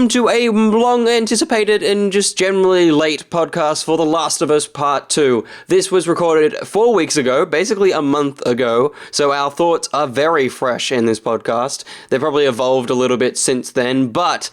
welcome to a long-anticipated and just generally late podcast for The Last of Us Part 2. This was recorded 4 weeks ago, basically a month ago, so our thoughts are very fresh in this podcast. They've probably evolved a little bit since then, but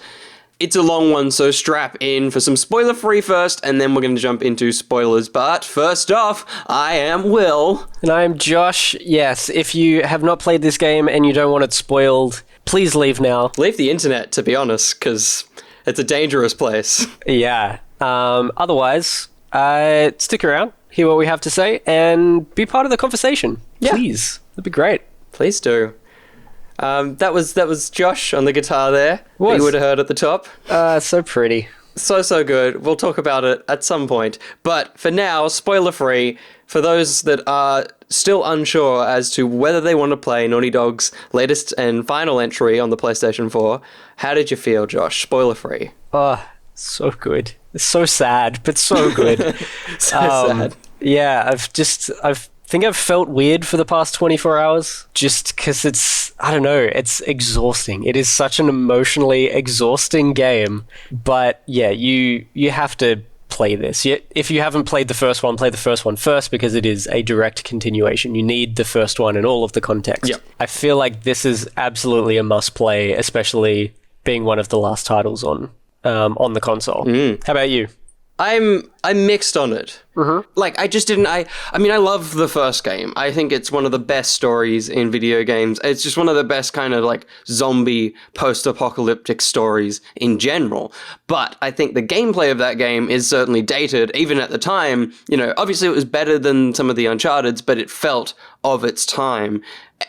it's a long one, so strap in for some spoiler-free first, and then we're going to jump into spoilers. But first off, I am Will. And I'm Josh. Yes, if you have not played this game and you don't want it spoiled, please leave now. Leave the internet, to be honest, because it's a dangerous place. Yeah. Otherwise, stick around, hear what we have to say, and be part of the conversation. Yeah. Please. That'd be great. Please do. That was Josh on the guitar there. That you would have heard at the top. So pretty. So good. We'll talk about it at some point. But for now, spoiler-free, for those that are still unsure as to whether they want to play Naughty Dog's latest and final entry on the PlayStation 4, how did you feel, Josh? Spoiler-free. Oh, so good. It's so sad, but so good. Sad. Yeah, I've felt weird for the past 24 hours just because it's exhausting. It is such an emotionally exhausting game. But yeah, you have to play this. If you haven't played the first one, play the first one first because it is a direct continuation. You need the first one and all of the context. Yep. I feel like this is absolutely a must play, especially being one of the last titles on the console. How about you? I'm mixed on it. Mm-hmm. Like, I love the first game. I think it's one of the best stories in video games. It's just one of the best kind of like zombie post-apocalyptic stories in general. But I think the gameplay of that game is certainly dated. Even at the time, obviously it was better than some of the Uncharted's, but it felt of its time.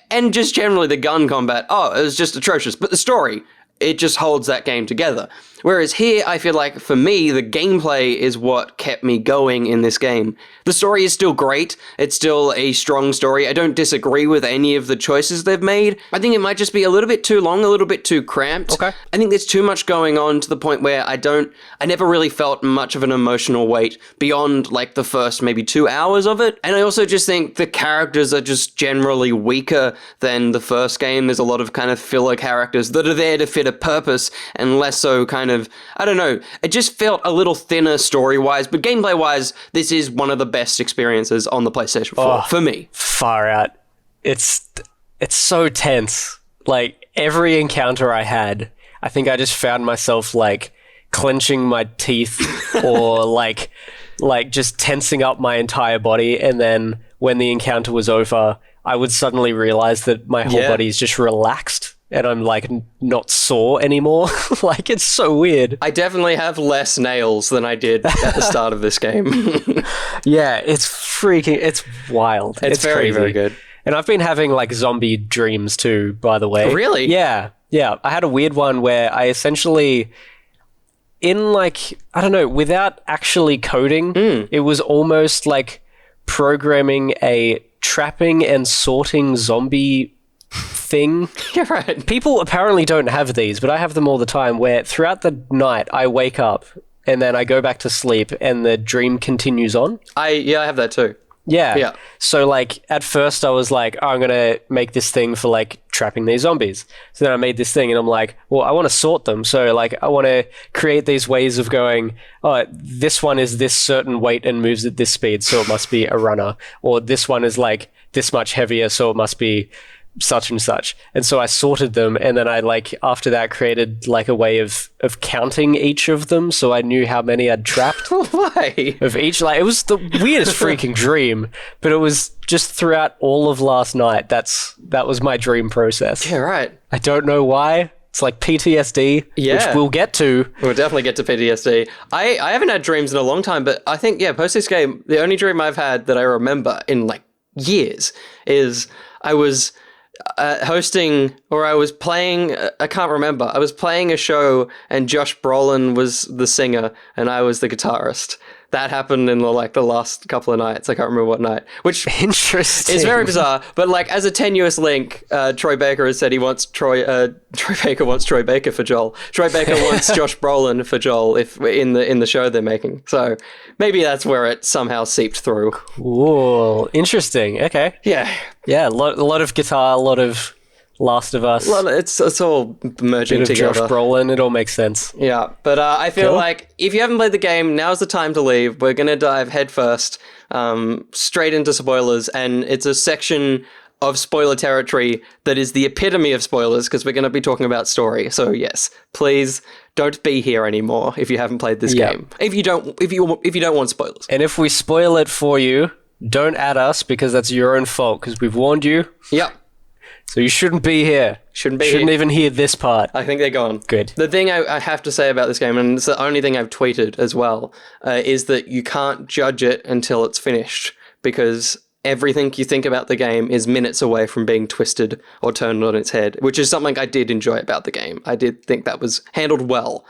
And just generally the gun combat, it was just atrocious. But the story, it just holds that game together. Whereas here, I feel like, for me, the gameplay is what kept me going in this game. The story is still great. It's still a strong story. I don't disagree with any of the choices they've made. I think it might just be a little bit too long, a little bit too cramped. Okay. I think there's too much going on to the point where I never really felt much of an emotional weight beyond, like, the first maybe 2 hours of it. And I also just think the characters are just generally weaker than the first game. There's a lot of kind of filler characters that are there to fit a purpose and less so kind of, I don't know, it just felt a little thinner story-wise, but gameplay-wise, this is one of the best experiences on the PlayStation 4, for me. Far out. It's so tense. Like, every encounter I had, I think I just found myself, like, clenching my teeth or, like just tensing up my entire body, and then when the encounter was over, I would suddenly realize that my whole body is just relaxed. And I'm, like, not sore anymore. Like, it's so weird. I definitely have less nails than I did at the start of this game. Yeah, it's wild. It's very, crazy. very good. And I've been having, like, zombie dreams too, by the way. Really? Yeah. I had a weird one where I essentially, in, like, I don't know, without actually coding, it was almost like programming a trapping and sorting zombie thing. You're right. People apparently don't have these, but I have them all the time, where throughout the night I wake up and then I go back to sleep and the dream continues on. I have that too. Yeah. So, like, at first I was like, I'm going to make this thing for, like, trapping these zombies. So then I made this thing and I'm like, well, I want to sort them. So, like, I want to create these ways of going, this one is this certain weight and moves at this speed, so it must be a runner. Or this one is, like, this much heavier, so it must be such and such. And so I sorted them, and then I, like, after that created, like, a way of counting each of them, so I knew how many I'd trapped. Why? Of each. Like, it was the weirdest freaking dream, but it was just throughout all of last night. That was my dream process. Yeah, right. I don't know why. It's like PTSD, which we'll get to. We'll definitely get to PTSD. I haven't had dreams in a long time, but I think, post this game, the only dream I've had that I remember in, like, years is I was hosting, or I was playing, I can't remember. I was playing a show and Josh Brolin was the singer and I was the guitarist. That happened in the last couple of nights. I can't remember what night. Which interesting. It's very bizarre. But like as a tenuous link, Troy Baker has said he wants Troy Baker wants Troy Baker for Joel. Troy Baker wants Josh Brolin for Joel if in the show they're making. So maybe that's where it somehow seeped through. Cool. Interesting. Okay. Yeah. Yeah. A lot of guitar. A lot of Last of Us. Well, it's all merging Bit of together. Josh Brolin. It all makes sense. Yeah, but I feel like if you haven't played the game, now's the time to leave. We're going to dive headfirst straight into spoilers, and it's a section of spoiler territory that is the epitome of spoilers because we're going to be talking about story. So yes, please don't be here anymore if you haven't played this game. If you don't want spoilers. And if we spoil it for you, don't add us because that's your own fault because we've warned you. Yep. So you shouldn't be here. Shouldn't even hear this part. I think they're gone. Good. The thing I have to say about this game, and it's the only thing I've tweeted as well, is that you can't judge it until it's finished because everything you think about the game is minutes away from being twisted or turned on its head, which is something I did enjoy about the game. I did think that was handled well.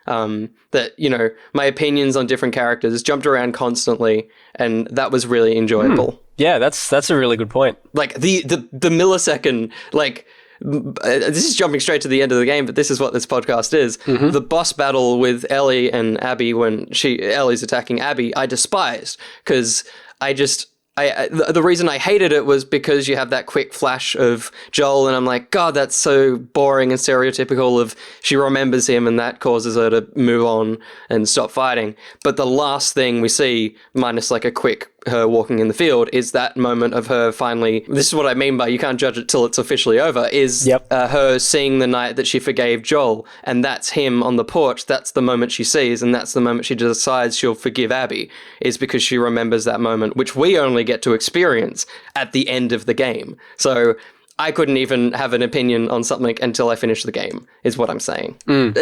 That, you know, my opinions on different characters jumped around constantly, and that was really enjoyable. Yeah, that's a really good point. Like, the millisecond, like, this is jumping straight to the end of the game, but this is what this podcast is. Mm-hmm. The boss battle with Ellie and Abby when Ellie's attacking Abby, I despised, because the reason I hated it was because you have that quick flash of Joel, and I'm like, God, that's so boring and stereotypical of she remembers him, and that causes her to move on and stop fighting. But the last thing we see, minus like a quick her walking in the field, is that moment of her finally, this is what I mean by you can't judge it till it's officially over, is her seeing the night that she forgave Joel, and that's him on the porch. That's the moment she sees, and that's the moment she decides she'll forgive Abby, is because she remembers that moment, which we only get to experience at the end of the game. So I couldn't even have an opinion on something until I finished the game, is what I'm saying. And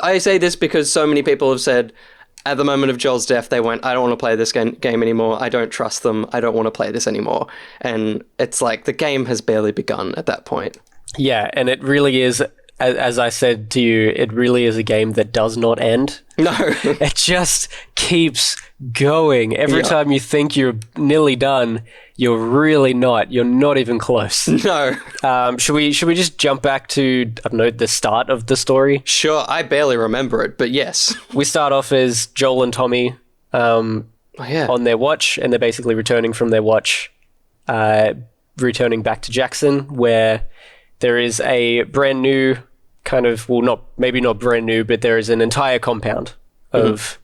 I say this because so many people have said, at the moment of Joel's death, they went, I don't want to play this game anymore. I don't trust them. I don't want to play this anymore. And it's like the game has barely begun at that point. Yeah, and it really is, as I said to you, it really is a game that does not end. No. It just keeps going. Every time you think you're nearly done, you're really not. You're not even close. No. Should we just jump back to, I don't know, the start of the story? Sure, I barely remember it, but yes. We start off as Joel and Tommy on their watch, and they're basically returning from their watch, returning back to Jackson, where there is a brand new kind of, well, maybe not brand new, but there is an entire compound of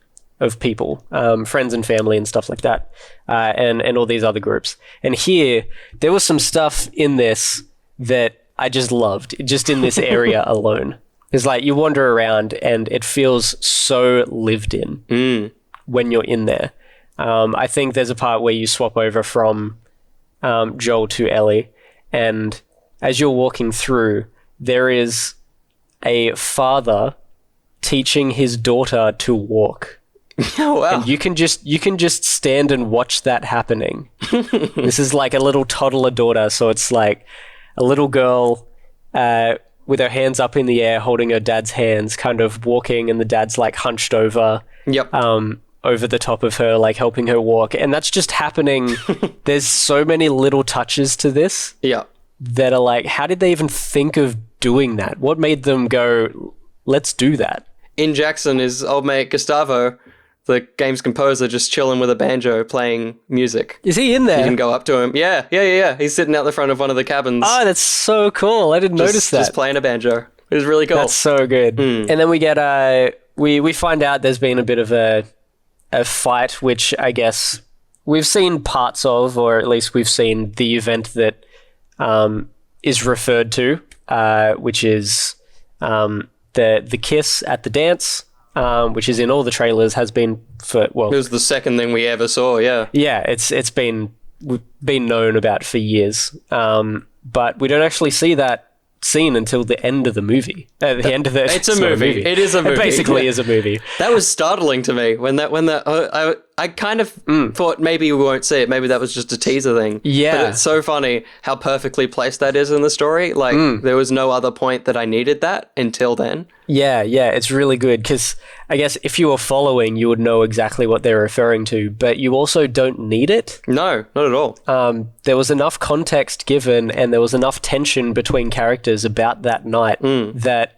people, friends and family and stuff like that, and all these other groups. And here, there was some stuff in this that I just loved, just in this area alone. It's like you wander around and it feels so lived in when you're in there. I think there's a part where you swap over from Joel to Ellie, and as you're walking through, there is a father teaching his daughter to walk. Oh, wow. And you can just stand and watch that happening. This is like a little toddler daughter, so it's like a little girl with her hands up in the air holding her dad's hands, kind of walking, and the dad's like hunched over. Yep. Over the top of her, like helping her walk. And that's just happening. There's so many little touches to this. Yeah. That are like, how did they even think of doing that? What made them go, let's do that? In Jackson is old mate Gustavo, the game's composer, just chilling with a banjo playing music. Is he in there? You can go up to him. Yeah. He's sitting out the front of one of the cabins. Oh, that's so cool. I didn't notice that. Just playing a banjo. It was really cool. That's so good. And then we get, we find out there's been a bit of a fight, which I guess we've seen parts of, or at least we've seen the event that is referred to, which is the kiss at the dance, which is in all the trailers, has been it was the second thing we ever saw. Yeah, it's been known about for years, but we don't actually see that scene until the end of the movie. It's a movie. It is a movie. It basically is a movie. That was startling to me when I kind of thought maybe we won't see it. Maybe that was just a teaser thing. Yeah. But it's so funny how perfectly placed that is in the story. Like, there was no other point that I needed that until then. Yeah, it's really good because I guess if you were following, you would know exactly what they're referring to, but you also don't need it. No, not at all. There was enough context given, and there was enough tension between characters about that night that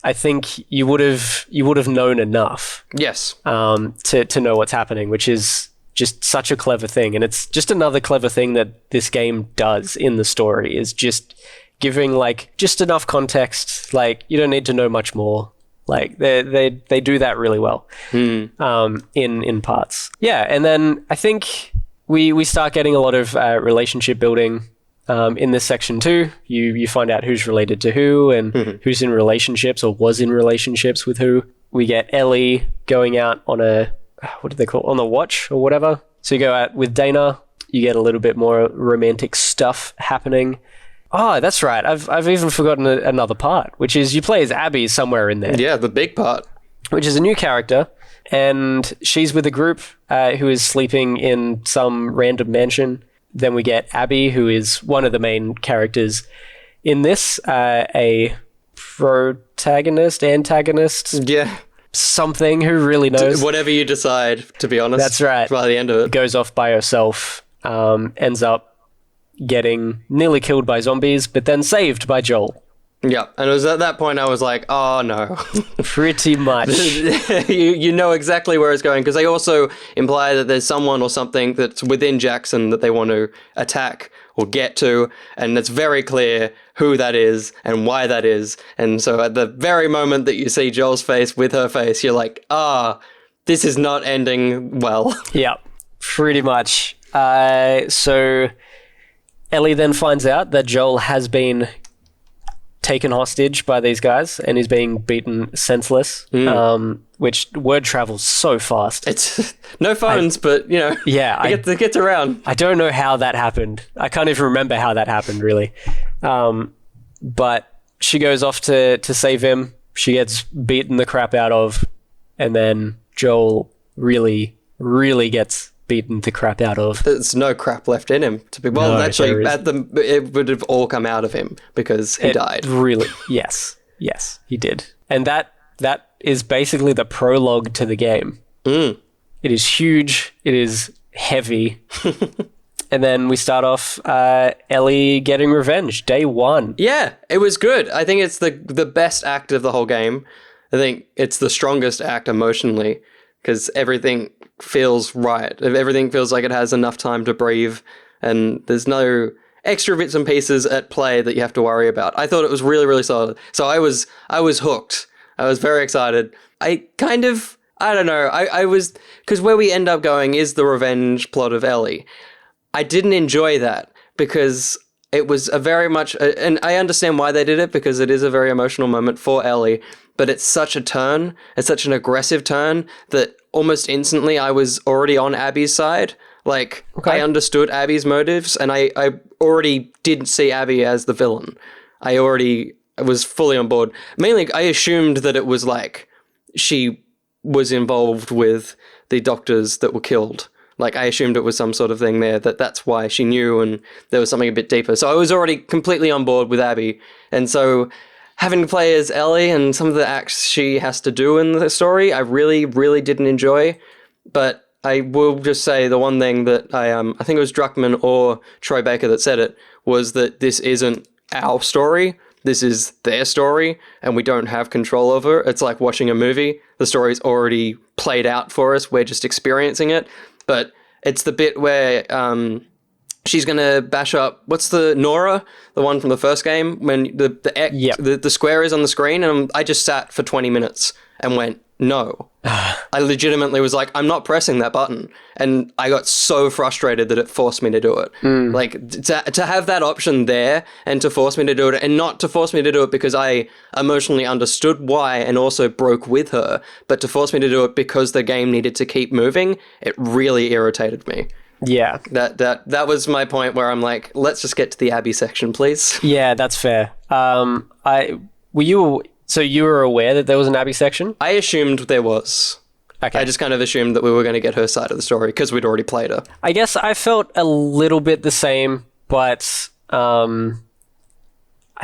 I think you would have known enough. Yes. To know what's happening, which is just such a clever thing, and it's just another clever thing that this game does in the story is just giving like just enough context. Like you don't need to know much more. Like they do that really well in parts. Yeah, and then I think we start getting a lot of relationship building in this section too. You find out who's related to who and who's in relationships or was in relationships with who. We get Ellie going out on a, what do they call it? On the watch or whatever. So you go out with Dana. You get a little bit more romantic stuff happening. Oh, that's right. I've even forgotten another part, which is you play as Abby somewhere in there. Yeah, the big part. Which is a new character, and she's with a group who is sleeping in some random mansion. Then we get Abby, who is one of the main characters in this, a protagonist, antagonist, something, who really knows? Whatever you decide, to be honest. That's right. By the end of it. Goes off by herself, ends up getting nearly killed by zombies, but then saved by Joel. Yeah, and it was at that point I was like, oh no. Pretty much. you know exactly where it's going, because they also imply that there's someone or something that's within Jackson that they want to attack or get to, and it's very clear who that is and why that is. And so at the very moment that you see Joel's face with her face, you're like, this is not ending well. Yeah, pretty much. So Ellie then finds out that Joel has been taken hostage by these guys and is being beaten senseless, which word travels so fast. It's no phones, but, you know, it gets around. I don't know how that happened. I can't even remember how that happened, really. But she goes off to save him. She gets beaten the crap out of, and then Joel really, really gets beaten the crap out of. There's no crap left in him. Actually, it would have all come out of him because he died. Really, yes, he did. And that is basically the prologue to the game. It is huge. It is heavy. And then we start off Ellie getting revenge, day one. Yeah, it was good. I think it's the best act of the whole game. I think it's the strongest act emotionally, because everything feels right. Everything feels like it has enough time to breathe, and there's no extra bits and pieces at play that you have to worry about. I thought it was really, really solid. So I was hooked. I was very excited. I don't know. I was, because where we end up going is the revenge plot of Ellie. I didn't enjoy that because it was a very much, and I understand why they did it, because it is a very emotional moment for Ellie, but it's such a turn, it's such an aggressive turn that almost instantly I was already on Abby's side. Like, okay. I understood Abby's motives, and I already didn't see Abby as the villain. I already was fully on board. Mainly, I assumed that it was like, she was involved with the doctors that were killed. Like, I assumed it was some sort of thing there, that's why she knew, and there was something a bit deeper. So I was already completely on board with Abby. And so having to play as Ellie and some of the acts she has to do in the story, I really, really didn't enjoy. But I will just say the one thing that I think it was Druckmann or Troy Baker that said it, was that this isn't our story. This is their story, and we don't have control over it. It's like watching a movie. The story's already played out for us. We're just experiencing it. But it's the bit where she's going to bash up, what's the Nora, the one from the first game, when the square is on the screen, and I just sat for 20 minutes and went, no. I legitimately was like, I'm not pressing that button. And I got so frustrated that it forced me to do it. Like, to have that option there and to force me to do it, and not to force me to do it because I emotionally understood why and also broke with her, but to force me to do it because the game needed to keep moving, it really irritated me. Yeah. That was my point where I'm like, let's just get to the Abby section, please. Yeah, that's fair. So you were aware that there was an Abby section? I assumed there was. Okay. I just kind of assumed that we were going to get her side of the story because we'd already played her. I guess I felt a little bit the same, but I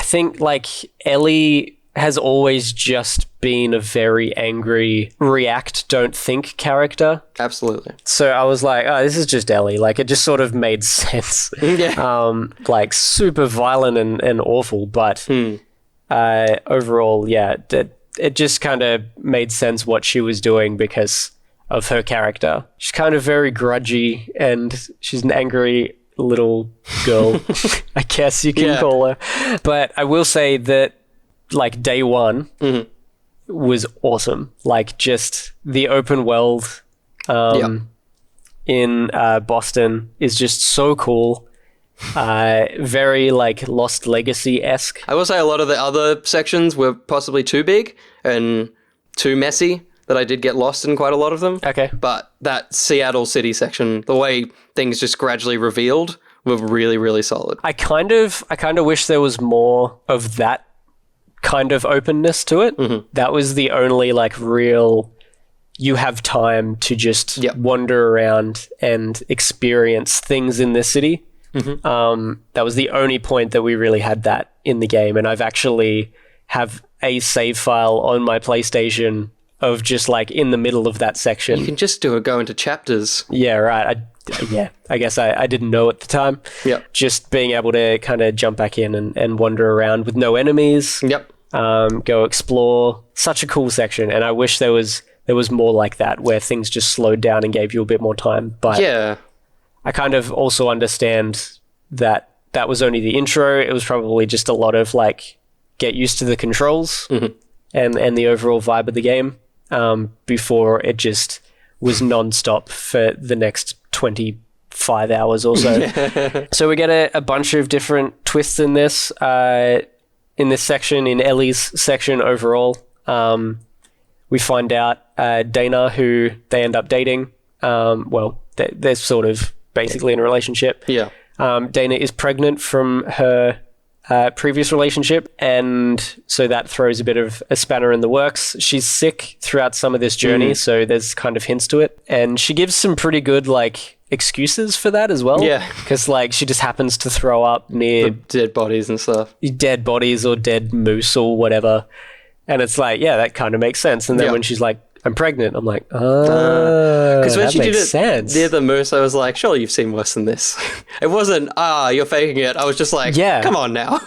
think, like, Ellie has always just been a very angry react, don't think character. Absolutely. So I was like, oh, this is just Ellie. Like, it just sort of made sense. Yeah. Like, super violent and awful, but overall, yeah, it just kind of made sense what she was doing because of her character. She's kind of very grudgy, and she's an angry little girl, I guess you can call her. But I will say that, like, day one was awesome. Like, just the open world in Boston is just so cool. Very, like, Lost Legacy-esque. I will say a lot of the other sections were possibly too big and too messy, that I did get lost in quite a lot of them. Okay. But that Seattle City section, the way things just gradually revealed, were really, really solid. I kind of wish there was more of that kind of openness to it. That was the only, like, real, you have time to just wander around and experience things in this city. That was the only point that we really had that in the game. And I've actually have a save file on my PlayStation of just, like, in the middle of that section. You can just go into chapters. Yeah, right. I guess I didn't know at the time. Yep. Just being able to kind of jump back in and wander around with no enemies. Yep. Go explore. Such a cool section. And I wish there was more like that, where things just slowed down and gave you a bit more time. But yeah, I kind of also understand that was only the intro. It was probably just a lot of, like, get used to the controls and the overall vibe of the game before it just was non-stop for the next 25 hours or so. So we get a bunch of different twists in this section, in Ellie's section overall. We find out Dana, who they end up dating, they're sort of basically in a relationship. Yeah. Dana is pregnant from her previous relationship, and so that throws a bit of a spanner in the works. She's sick throughout some of this journey, so there's kind of hints to it. And she gives some pretty good, like, excuses for that as well. Yeah. Because, like, she just happens to throw up near dead bodies and stuff. Dead bodies or dead moose or whatever. And it's like, yeah, that kind of makes sense. And then when she's like, I'm pregnant, I'm like, because when she did it near the moose, I was like, surely you've seen worse than this. It wasn't, you're faking it. I was just like, come on now.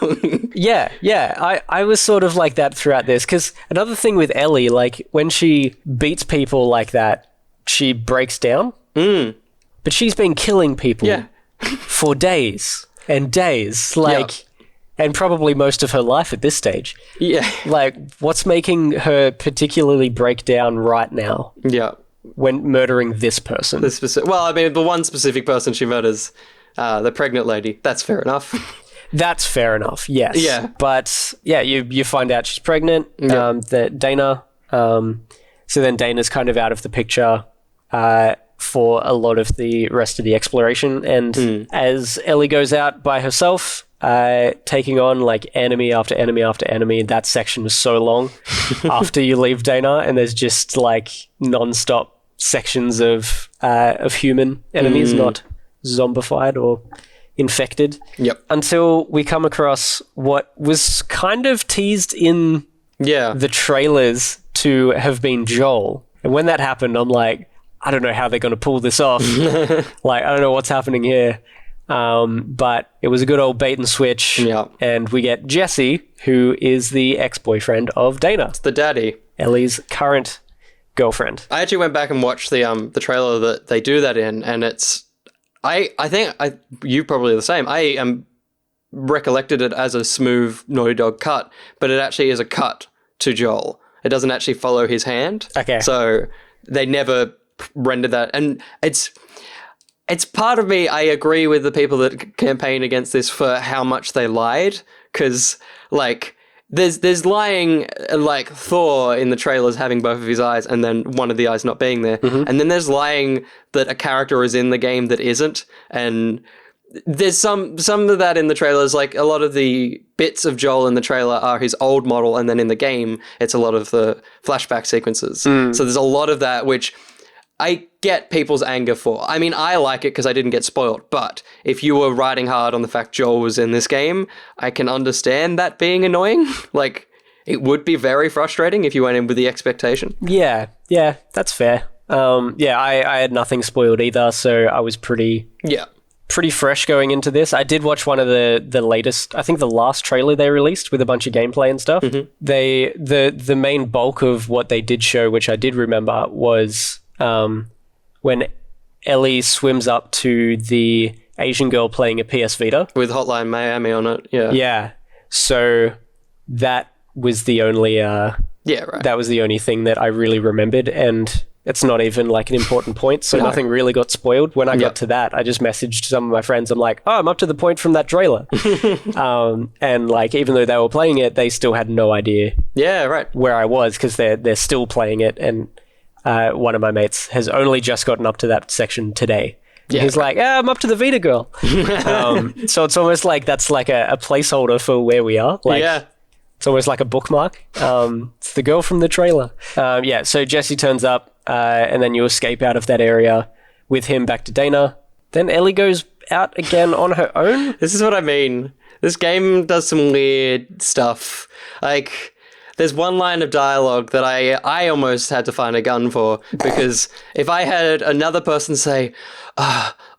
Yeah. I was sort of like that throughout this, because another thing with Ellie, like, when she beats people like that, she breaks down. But she's been killing people for days and days, like, and probably most of her life at this stage. Yeah. Like, what's making her particularly break down right now? Yeah. When murdering this person? The one specific person she murders, the pregnant lady. That's fair enough. That's fair enough, yes. Yeah. But, yeah, you find out she's pregnant, that Dana. So then Dana's kind of out of the picture for a lot of the rest of the exploration. And as Ellie goes out by herself, taking on, like, enemy after enemy after enemy, that section was so long after you leave Dana, and there's just, like, non-stop sections of human enemies, not zombified or infected. Yep. Until we come across what was kind of teased in the trailers to have been Joel. And when that happened, I'm like, I don't know how they're going to pull this off. Like, I don't know what's happening here. But it was a good old bait and switch. Yeah. And we get Jesse, who is the ex-boyfriend of Dana. It's the daddy. Ellie's current girlfriend. I actually went back and watched the trailer that they do that in, and it's... I think you probably the same. I recollected it as a smooth Naughty Dog cut, but it actually is a cut to Joel. It doesn't actually follow his hand. Okay. So they never rendered that. And it's part of me, I agree with the people that campaign against this for how much they lied, because, like, there's lying, like, Thor in the trailers having both of his eyes and then one of the eyes not being there. Mm-hmm. And then there's lying that a character is in the game that isn't. And there's some of that in the trailers, like, a lot of the bits of Joel in the trailer are his old model, and then in the game, it's a lot of the flashback sequences. So there's a lot of that, which... I get people's anger for. I mean, I like it because I didn't get spoiled, but if you were riding hard on the fact Joel was in this game, I can understand that being annoying. Like, it would be very frustrating if you went in with the expectation. Yeah, that's fair. I had nothing spoiled either, so I was pretty fresh going into this. I did watch one of the latest, I think the last trailer they released with a bunch of gameplay and stuff. Mm-hmm. The main bulk of what they did show, which I did remember, was... when Ellie swims up to the Asian girl playing a PS Vita. With Hotline Miami on it, yeah. Yeah. So that was the only right. that was the only thing that I really remembered, and it's not even like an important point, so nothing really got spoiled. When I got to that, I just messaged some of my friends. I'm like, oh, I'm up to the point from that trailer. And like, even though they were playing it, they still had no idea where I was, because they're still playing it, and one of my mates has only just gotten up to that section today. Yeah, he's like, I'm up to the Vita girl. So it's almost like that's like a placeholder for where we are. Like, it's almost like a bookmark. It's the girl from the trailer. So Jesse turns up, and then you escape out of that area with him back to Dana. Then Ellie goes out again on her own. This is what I mean. This game does some weird stuff. Like, there's one line of dialogue that I almost had to find a gun for, because if I had another person say,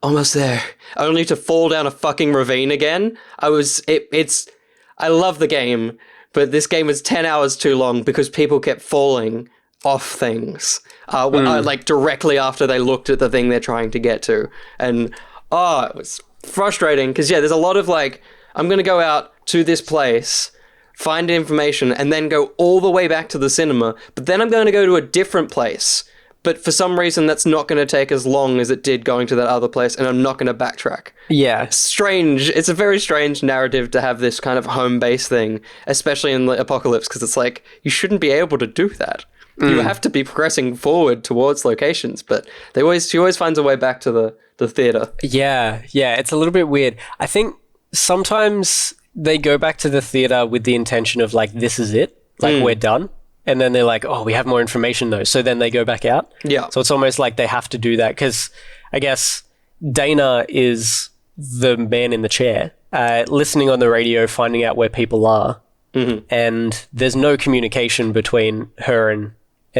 almost there, only to fall down a fucking ravine again, I love the game, but this game was 10 hours too long because people kept falling off things, like directly after they looked at the thing they're trying to get to. And, it was frustrating, because, there's a lot of like, I'm going to go out to this place, find information, and then go all the way back to the cinema, but then I'm going to go to a different place. But for some reason, that's not going to take as long as it did going to that other place, and I'm not going to backtrack. Yeah. Strange. It's a very strange narrative to have this kind of home base thing, especially in the apocalypse, because it's like, you shouldn't be able to do that. You have to be progressing forward towards locations, but she always finds a way back to the theater. Yeah, it's a little bit weird. I think sometimes they go back to the theater with the intention of like, this is it, like we're done. And then they're like, oh, we have more information though. So then they go back out. Yeah. So it's almost like they have to do that, because I guess Dana is the man in the chair, listening on the radio, finding out where people are. Mm-hmm. And there's no communication between her and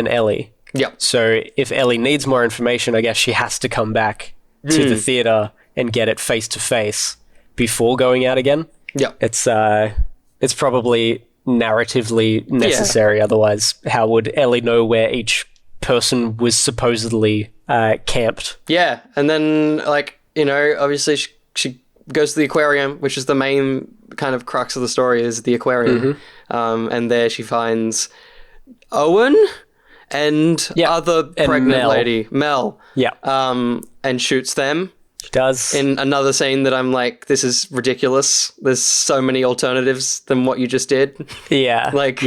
Ellie. Yeah. So if Ellie needs more information, I guess she has to come back to the theater and get it face to face before going out again. Yeah. It's probably narratively necessary. Otherwise, how would Ellie know where each person was supposedly camped? Yeah. And then, like, obviously she goes to the aquarium, which is the main kind of crux of the story, is the aquarium. Mm-hmm. And there she finds Owen and other pregnant lady, Mel. Yeah. And shoots them. She does. In another scene that I'm like, this is ridiculous. There's so many alternatives than what you just did. Yeah. Like,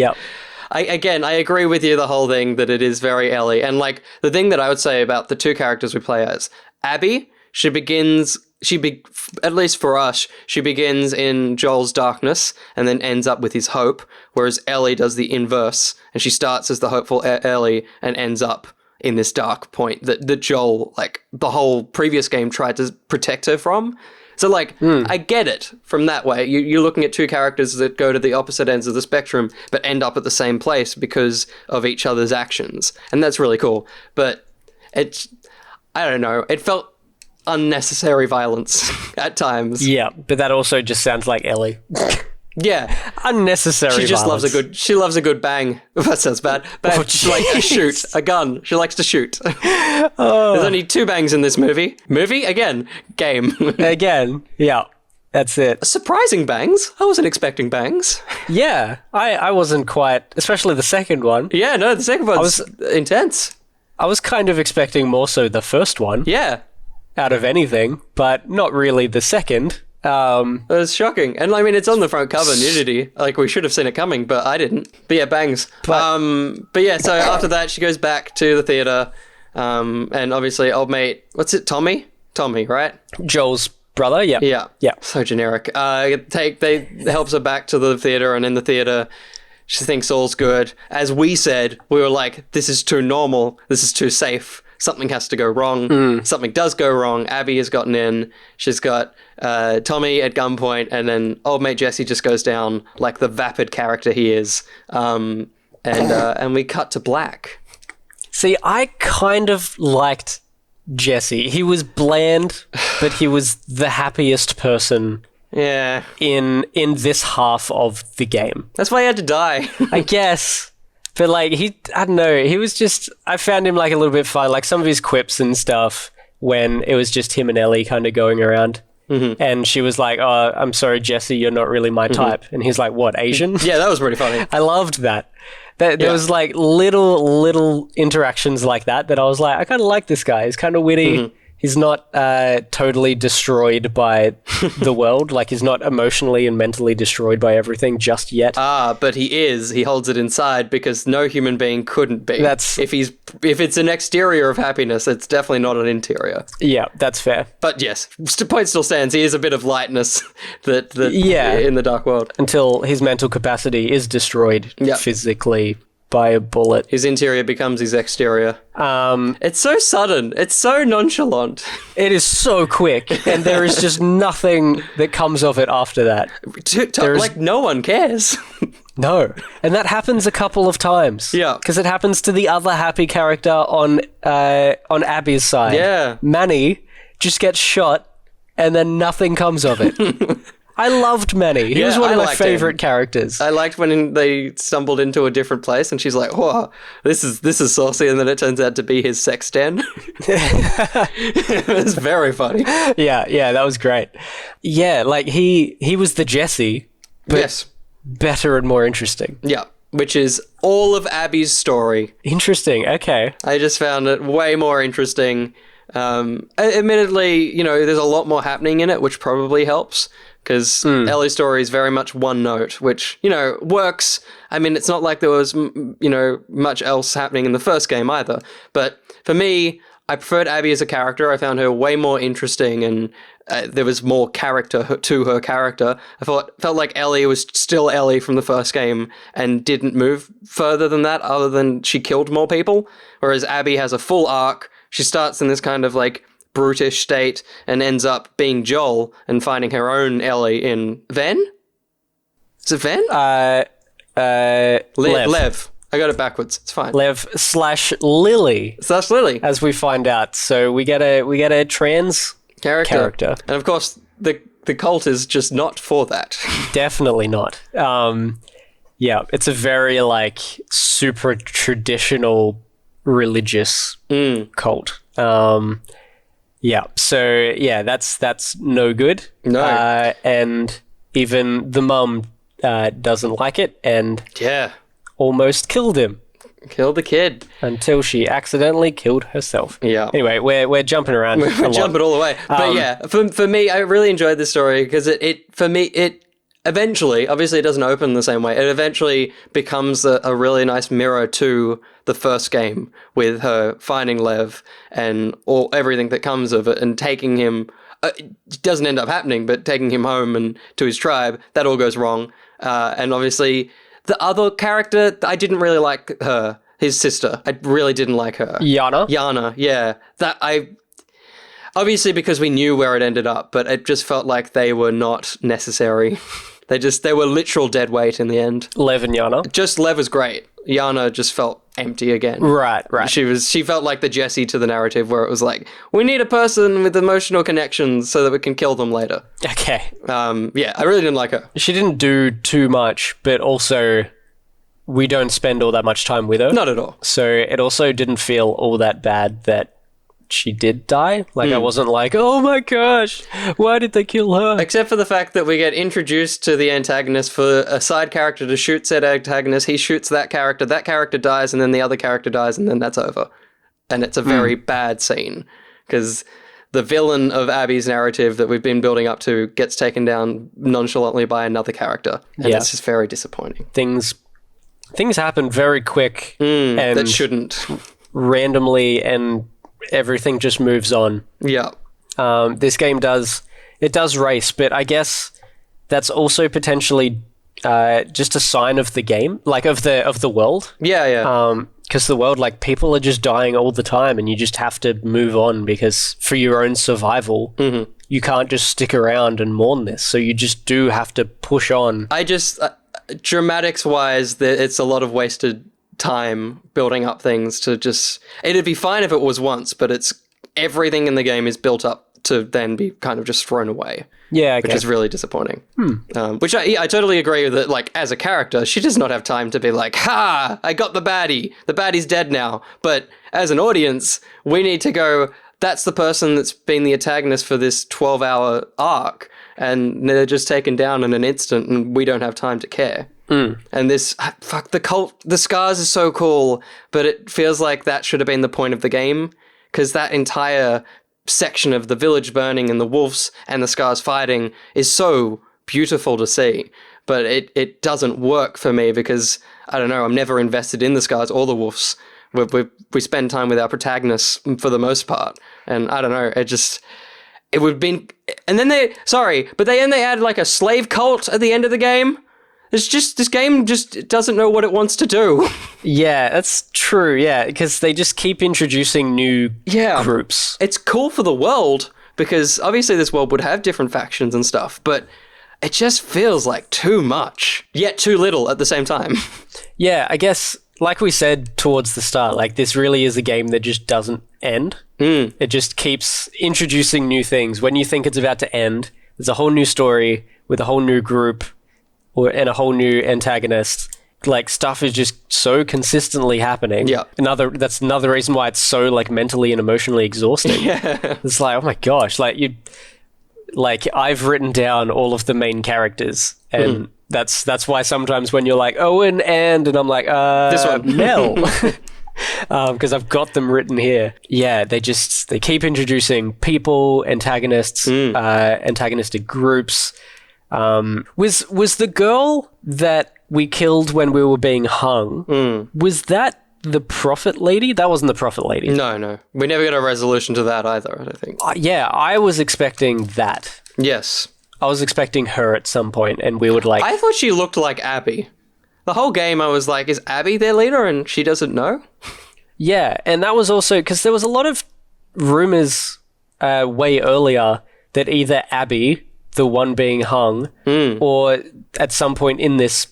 I agree with you, the whole thing, that it is very Ellie. And like, the thing that I would say about the two characters we play as, Abby, at least for us, she begins in Joel's darkness and then ends up with his hope, whereas Ellie does the inverse, and she starts as the hopeful Ellie and ends up in this dark point that Joel, like, the whole previous game tried to protect her from. So, like, I get it from that way. You're looking at two characters that go to the opposite ends of the spectrum but end up at the same place because of each other's actions. And that's really cool. But I don't know, it felt unnecessary violence at times. Yeah, but that also just sounds like Ellie. Yeah, unnecessary. She just violence. She loves a good bang. That sounds bad. Bang. Like a shoot, a gun. She likes to shoot. There's only 2 bangs in this movie. Again, game. Again, yeah, that's it. Surprising bangs. I wasn't expecting bangs. Yeah, I wasn't quite, especially the second one. Yeah, no, the second one was intense. I was kind of expecting more so the first one. Yeah, out of anything, but not really the second. It was shocking. And I mean, it's on the front cover, nudity. Like, we should have seen it coming, but I didn't. But yeah, bangs. But yeah, so after that, she goes back to the theater. And obviously, old mate, what's it, Tommy? Tommy, right? Joel's brother, yeah. Yeah. Yeah. So generic. They helps her back to the theater, and in the theater, she thinks all's good. As we said, we were like, this is too normal. This is too safe. Something has to go wrong. Something does go wrong. Abby has gotten in. She's got Tommy at gunpoint, and then old mate Jesse just goes down like the vapid character he is. And we cut to black. See, I kind of liked Jesse. He was bland, but he was the happiest person. Yeah. In this half of the game. That's why he had to die. I guess. But, like, I don't know, he was just, I found him, like, a little bit fun. Like, some of his quips and stuff when it was just him and Ellie kind of going around. And she was like, "Oh, I'm sorry, Jesse, you're not really my type." And he's like, "What, Asian?" Yeah, that was pretty funny. I loved that. There was like little interactions like that I was like, I kind of like this guy. He's kind of witty. He's not totally destroyed by the world. Like, he's not emotionally and mentally destroyed by everything just yet. But he is. He holds it inside because no human being couldn't be. If it's an exterior of happiness, it's definitely not an interior. Yeah, that's fair. But yes, the point still stands. He is a bit of lightness that in the dark world. Until his mental capacity is destroyed physically by a bullet. His interior becomes his exterior. It's so sudden. It's so nonchalant. It is so quick, and there is just nothing that comes of it after that. Like, no one cares. No. And that happens a couple of times. Yeah. Because it happens to the other happy character on Abby's side. Yeah. Manny just gets shot, and then nothing comes of it. I loved Manny. He was one of my favorite characters. I liked when they stumbled into a different place and she's like, "Whoa, this is saucy," and then it turns out to be his sex den. It was very funny. Yeah, that was great. Yeah, like he was the Jesse, but better and more interesting. Yeah, which is all of Abby's story. Interesting. Okay. I just found it way more interesting. Admittedly, there's a lot more happening in it, which probably helps. Because Ellie's story is very much one note, which, works. I mean, it's not like there was, much else happening in the first game either. But for me, I preferred Abby as a character. I found her way more interesting and there was more character to her character. I felt like Ellie was still Ellie from the first game and didn't move further than that other than she killed more people. Whereas Abby has a full arc. She starts in this kind of like brutish state and ends up being Joel and finding her own Ellie in Ven? Is it Ven? Lev. I got it backwards. It's fine. Lev/Lily. Lily. As we find out. So we get a trans character. And of course the cult is just not for that. Definitely not. Yeah, it's a very like super traditional religious cult. Yeah, so yeah, that's no good. No. And even the mum doesn't like it and almost killed him. Killed the kid. Until she accidentally killed herself. Yeah. Anyway, we're jumping around. We're jumping all the way. But yeah, for me, I really enjoyed this story because it eventually, obviously it doesn't open the same way, it eventually becomes a really nice mirror to the first game with her finding Lev and everything that comes of it and taking him, it doesn't end up happening, but taking him home and to his tribe, that all goes wrong. And obviously the other character, I didn't really like her, his sister. I really didn't like her. Yana, yeah. Obviously because we knew where it ended up, but it just felt like they were not necessary. They were literal dead weight in the end. Lev and Yana? Just Lev was great. Yana just felt empty again. Right. She felt like the Jessie to the narrative where it was like, we need a person with emotional connections so that we can kill them later. Okay. Yeah, I really didn't like her. She didn't do too much, but also we don't spend all that much time with her. Not at all. So it also didn't feel all that bad that she did die. Like, I wasn't like, oh my gosh, why did they kill her? Except for the fact that we get introduced to the antagonist for a side character to shoot said antagonist. He shoots that character dies, and then the other character dies, and then that's over. And it's a very bad scene, because the villain of Abby's narrative that we've been building up to gets taken down nonchalantly by another character. And it's just very disappointing. Things happen very quick and that shouldn't. Randomly, and everything just moves on. Yeah. This game does race, but I guess that's also potentially just a sign of the game, like of the world. Yeah. Because the world, like, people are just dying all the time, and you just have to move on because for your own survival, you can't just stick around and mourn this. So you just do have to push on. I just dramatics wise, it's a lot of wasted time building up things to just... It'd be fine if it was once, but it's everything in the game is built up to then be kind of just thrown away. Yeah, okay. Which is really disappointing. Which I totally agree with it. Like, as a character, she does not have time to be like, ha, I got the baddie. The baddie's dead now. But as an audience, we need to go, that's the person that's been the antagonist for this 12-hour arc, and they're just taken down in an instant, and we don't have time to care. And this, the scars is so cool, but it feels like that should have been the point of the game, because that entire section of the village burning and the wolves and the scars fighting is so beautiful to see. But it doesn't work for me because, I don't know, I'm never invested in the scars or the wolves. We spend time with our protagonists for the most part. And I don't know, it would have been... And then they add like a slave cult at the end of the game. It's just, this game just doesn't know what it wants to do. Yeah, that's true, yeah, because they just keep introducing new groups. It's cool for the world, because obviously this world would have different factions and stuff, but it just feels like too much, yet too little at the same time. Yeah, I guess, like we said towards the start, like this really is a game that just doesn't end. It just keeps introducing new things. When you think it's about to end, there's a whole new story with a whole new group and a whole new antagonist. Like, stuff is just so consistently happening. Yeah. That's another reason why it's so, like, mentally and emotionally exhausting. Yeah. It's like, oh my gosh, I've written down all of the main characters, and that's why sometimes when you're like, Owen and I'm like, this one. Mel. Because I've got them written here. Yeah, they keep introducing people, antagonists, antagonistic groups. Was the girl that we killed when we were being hung, was that the Prophet Lady? That wasn't the Prophet Lady. No. We never got a resolution to that either, I don't think. Yeah, I was expecting that. Yes. I was expecting her at some point, and we would like... I thought she looked like Abby. The whole game I was like, is Abby their leader and she doesn't know? Yeah, and that was also... Because there was a lot of rumors way earlier that either Abby, the one being hung, or at some point in this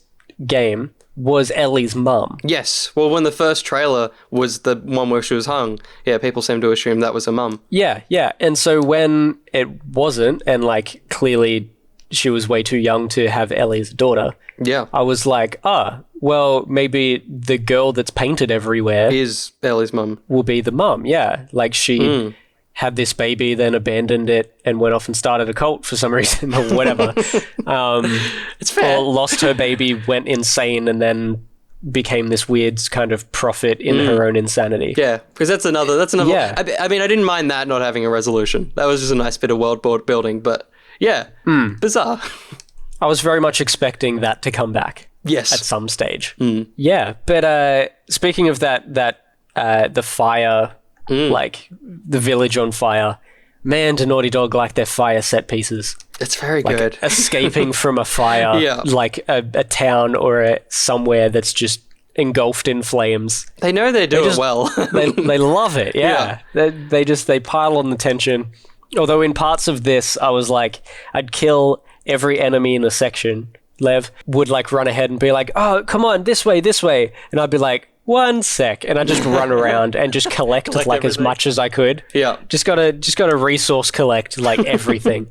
game, was Ellie's mum. Yes. Well, when the first trailer was the one where she was hung, yeah, people seem to assume that was her mum. Yeah. And so when it wasn't, and like clearly she was way too young to have Ellie as a daughter, yeah, I was like, well, maybe the girl that's painted everywhere is Ellie's mum. Will be the mum, yeah. Like she had this baby, then abandoned it and went off and started a cult for some reason or whatever. It's fair. Or lost her baby, went insane, and then became this weird kind of prophet in her own insanity. Yeah, because that's another. Yeah. I mean, I didn't mind that not having a resolution. That was just a nice bit of world building, but yeah, bizarre. I was very much expecting that to come back. Yes. At some stage. Yeah, but speaking of that, the fire... like the village on fire. Man, do Naughty Dog like their fire set pieces. It's very good. Escaping from a fire, like a town or somewhere that's just engulfed in flames. They know they do it well. they love it, yeah. They pile on the tension. Although in parts of this, I was like, I'd kill every enemy in a section. Lev would like run ahead and be like, oh, come on, this way. And I'd be like, 1 sec, and I just run around and just collect like as much as I could. Yeah, just gotta resource collect like everything,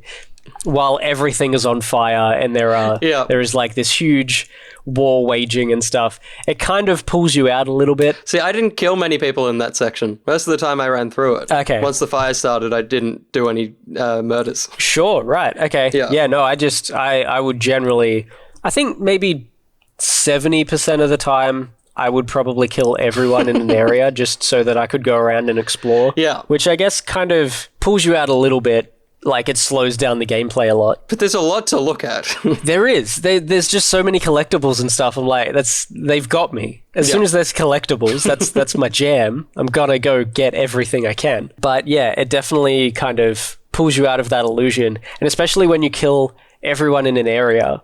while everything is on fire and there is like this huge war waging and stuff. It kind of pulls you out a little bit. See, I didn't kill many people in that section. Most of the time I ran through it. Okay. Once the fire started, I didn't do any murders. Sure, right. Okay. Yeah. No, I would generally, I think maybe 70% of the time, I would probably kill everyone in an area just so that I could go around and explore. Yeah. Which I guess kind of pulls you out a little bit. Like, it slows down the gameplay a lot. But there's a lot to look at. There is. There's just so many collectibles and stuff. I'm like, they've got me. As soon as there's collectibles, that's my jam. I'm gonna go get everything I can. But yeah, it definitely kind of pulls you out of that illusion. And especially when you kill everyone in an area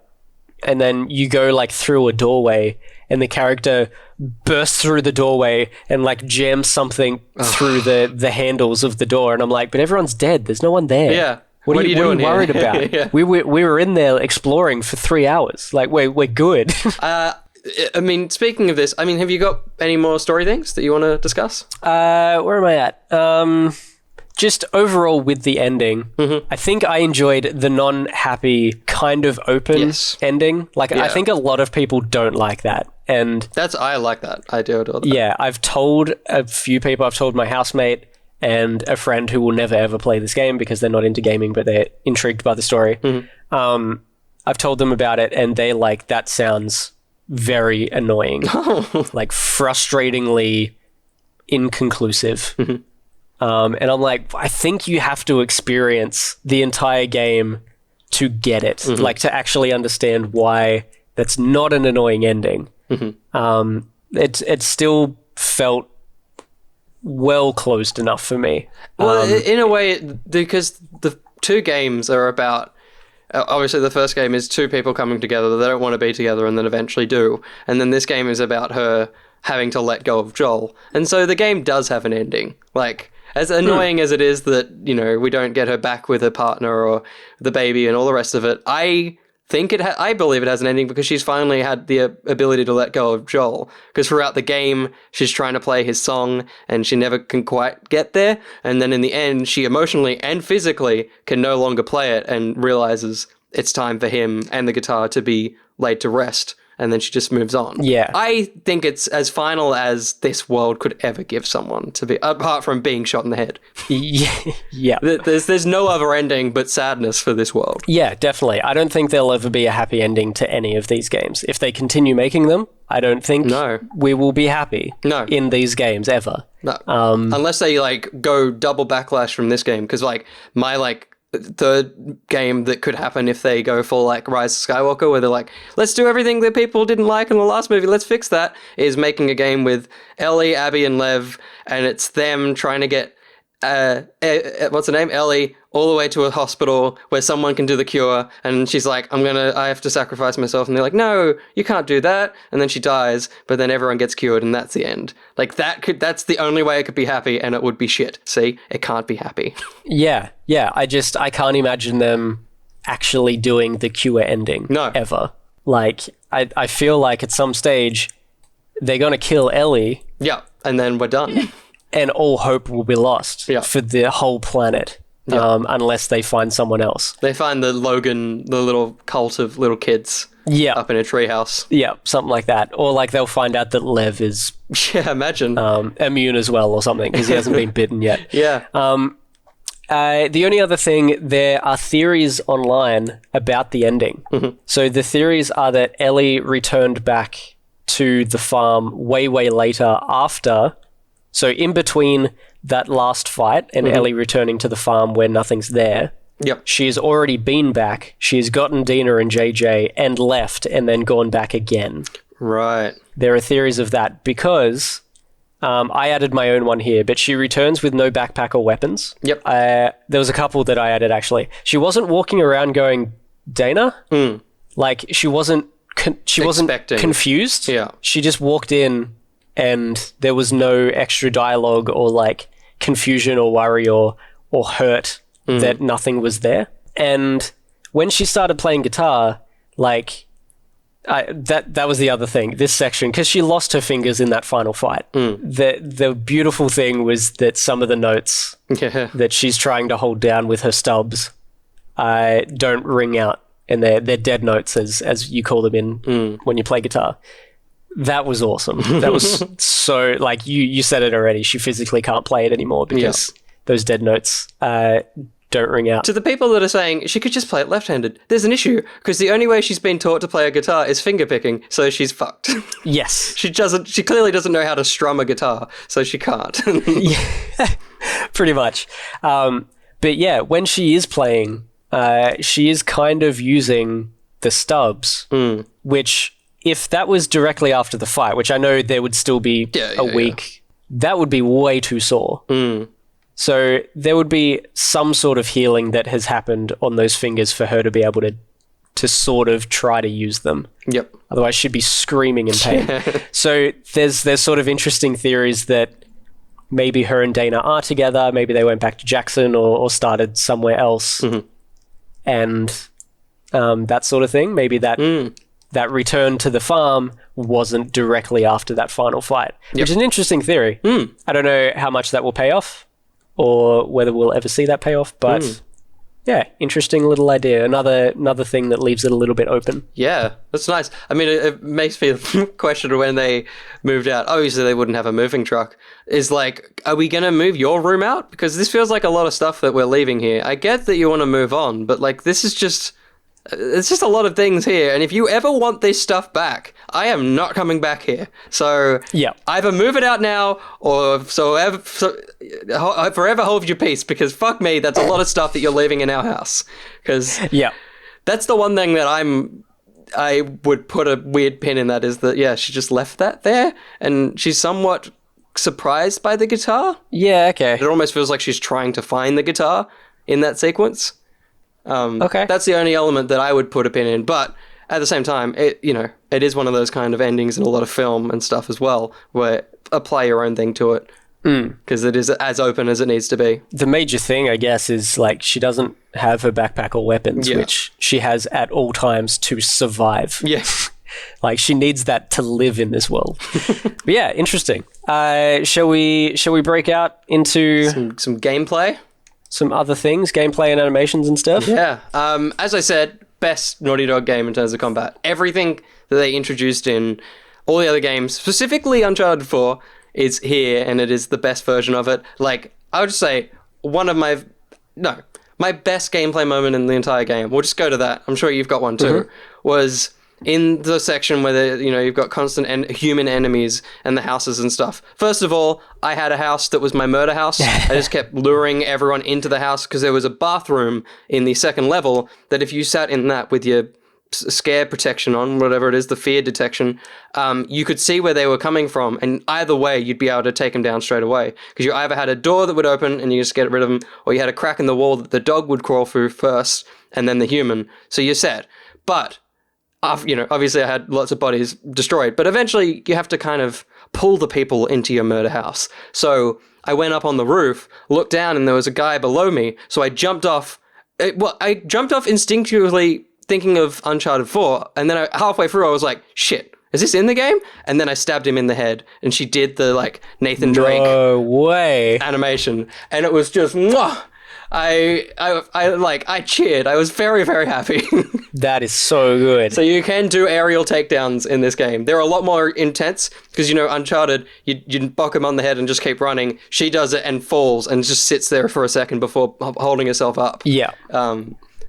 and then you go like through a doorway and the character bursts through the doorway and like jams something through the handles of the door, and I'm like, but everyone's dead. There's no one there. Yeah. What are you doing worried here? about? Yeah. We were in there exploring for 3 hours. Like we're good. I mean, speaking of this, I mean, have you got any more story things that you want to discuss? Where am I at? Just overall with the ending, I think I enjoyed the non-happy kind of open ending. Like, I think a lot of people don't like that. And I like that. I do. Yeah, I've told a few people, I've told my housemate, and a friend who will never ever play this game because they're not into gaming, but they're intrigued by the story. I've told them about it, and they like, that sounds very annoying, like frustratingly inconclusive. And I'm like, I think you have to experience the entire game to get it, like to actually understand why that's not an annoying ending. It still felt well closed enough for me. Well, in a way, because the two games are about, obviously the first game is two people coming together, they don't want to be together and then eventually do, and then this game is about her having to let go of Joel. And so the game does have an ending. Like, as annoying as it is that, you know, we don't get her back with her partner or the baby and all the rest of it, I think I believe it has an ending because she's finally had the ability to let go of Joel. Because throughout the game, she's trying to play his song and she never can quite get there. And then in the end, she emotionally and physically can no longer play it and realizes it's time for him and the guitar to be laid to rest. And then she just moves on. Yeah. I think it's as final as this world could ever give someone to be, apart from being shot in the head. Yeah. There's no other ending but sadness for this world. Yeah, definitely. I don't think there'll ever be a happy ending to any of these games. If they continue making them, I don't think we will be happy in these games ever. No. Unless they like go double backlash from this game. Because like my like third game that could happen if they go for like Rise of Skywalker, where they're like, let's do everything that people didn't like in the last movie, let's fix that, is making a game with Ellie, Abby, and Lev, and it's them trying to get what's her name, Ellie, all the way to a hospital where someone can do the cure, and she's like, I have to sacrifice myself, and they're like, no, you can't do that, and then she dies, but then everyone gets cured, and that's the end. Like, that's the only way it could be happy, and it would be shit. See? It can't be happy. Yeah. I can't imagine them actually doing the cure ending. No. Ever. Like, I feel like at some stage, they're gonna kill Ellie. Yeah, and then we're done. And all hope will be lost for the whole planet, unless they find someone else. They find the little cult of little kids up in a treehouse. Yeah, something like that. Or like they'll find out that Lev is imagine immune as well or something because he hasn't been bitten yet. Yeah. The only other thing, there are theories online about the ending. So the theories are that Ellie returned back to the farm way, way later after... So in between that last fight and Ellie returning to the farm where nothing's there, she's already been back. She's gotten Dina and JJ and left and then gone back again. Right. There are theories of that because I added my own one here, but she returns with no backpack or weapons. Yep. There was a couple that I added actually. She wasn't walking around going, Dana? Like she wasn't confused. Yeah. She just walked in and there was no extra dialogue or like confusion or worry or hurt that nothing was there. And when she started playing guitar, like that was the other thing, this section, because she lost her fingers in that final fight. The beautiful thing was that some of the notes that she's trying to hold down with her stubs don't ring out, and they're dead notes as you call them in when you play guitar. That was awesome. That was so, like, you said it already. She physically can't play it anymore because those dead notes don't ring out. To the people that are saying she could just play it left-handed, there's an issue because the only way she's been taught to play a guitar is fingerpicking, so she's fucked. Yes. She clearly doesn't know how to strum a guitar, so she can't. Pretty much. But yeah, when she is playing, she is kind of using the stubs, which... If that was directly after the fight, which I know there would still be a week, that would be way too sore. So there would be some sort of healing that has happened on those fingers for her to be able to sort of try to use them. Yep. Otherwise she'd be screaming in pain. So there's sort of interesting theories that maybe her and Dana are together, maybe they went back to Jackson or started somewhere else. And that sort of thing. Maybe that return to the farm wasn't directly after that final fight, which is an interesting theory. I don't know how much that will pay off or whether we'll ever see that pay off, but Yeah, interesting little idea. Another thing that leaves it a little bit open. Yeah, that's nice. I mean, it makes me question when they moved out. Obviously, they wouldn't have a moving truck. Is like, are we going to move your room out? Because this feels like a lot of stuff that we're leaving here. I get that you want to move on, but like, this is just... It's just a lot of things here, and if you ever want this stuff back, I am not coming back here. So either move it out now, or forever hold your peace, because fuck me, that's a lot of stuff that you're leaving in our house. Because that's the one thing that I would put a weird pin in, that is that, she just left that there, and she's somewhat surprised by the guitar. Yeah, okay. It almost feels like she's trying to find the guitar in that sequence. Okay. That's the only element that I would put a pin in, but at the same time, it is one of those kind of endings in a lot of film and stuff as well, where apply your own thing to it, because it is as open as it needs to be. The major thing, I guess, is like she doesn't have her backpack or weapons, which she has at all times to survive. Yeah. Like, she needs that to live in this world. But yeah, interesting. Shall we break out into some gameplay? Some other things, gameplay and animations and stuff? Yeah. As I said, best Naughty Dog game in terms of combat. Everything that they introduced in all the other games, specifically Uncharted 4, is here, and it is the best version of it. Like, I would say my best gameplay moment in the entire game, we'll just go to that, I'm sure you've got one too, was in the section where you've got constant human enemies and the houses and stuff. First of all, I had a house that was my murder house. I just kept luring everyone into the house because there was a bathroom in the second level that if you sat in that with your scare protection on, whatever it is, the fear detection, you could see where they were coming from, and either way you'd be able to take them down straight away, because you either had a door that would open and you just get rid of them, or you had a crack in the wall that the dog would crawl through first and then the human, so you're set. But obviously I had lots of bodies destroyed, but eventually you have to kind of pull the people into your murder house. So I went up on the roof, looked down, and there was a guy below me, so I jumped off. I jumped off instinctively thinking of Uncharted 4, and then halfway through I was like, shit, is this in the game? And then I stabbed him in the head, and she did the, like, Nathan Drake animation, and it was just, mwah! I cheered. I was very, very happy. That is so good. So you can do aerial takedowns in this game. They're a lot more intense because, Uncharted, you bonk him on the head and just keep running. She does it and falls and just sits there for a second before holding herself up. Yeah.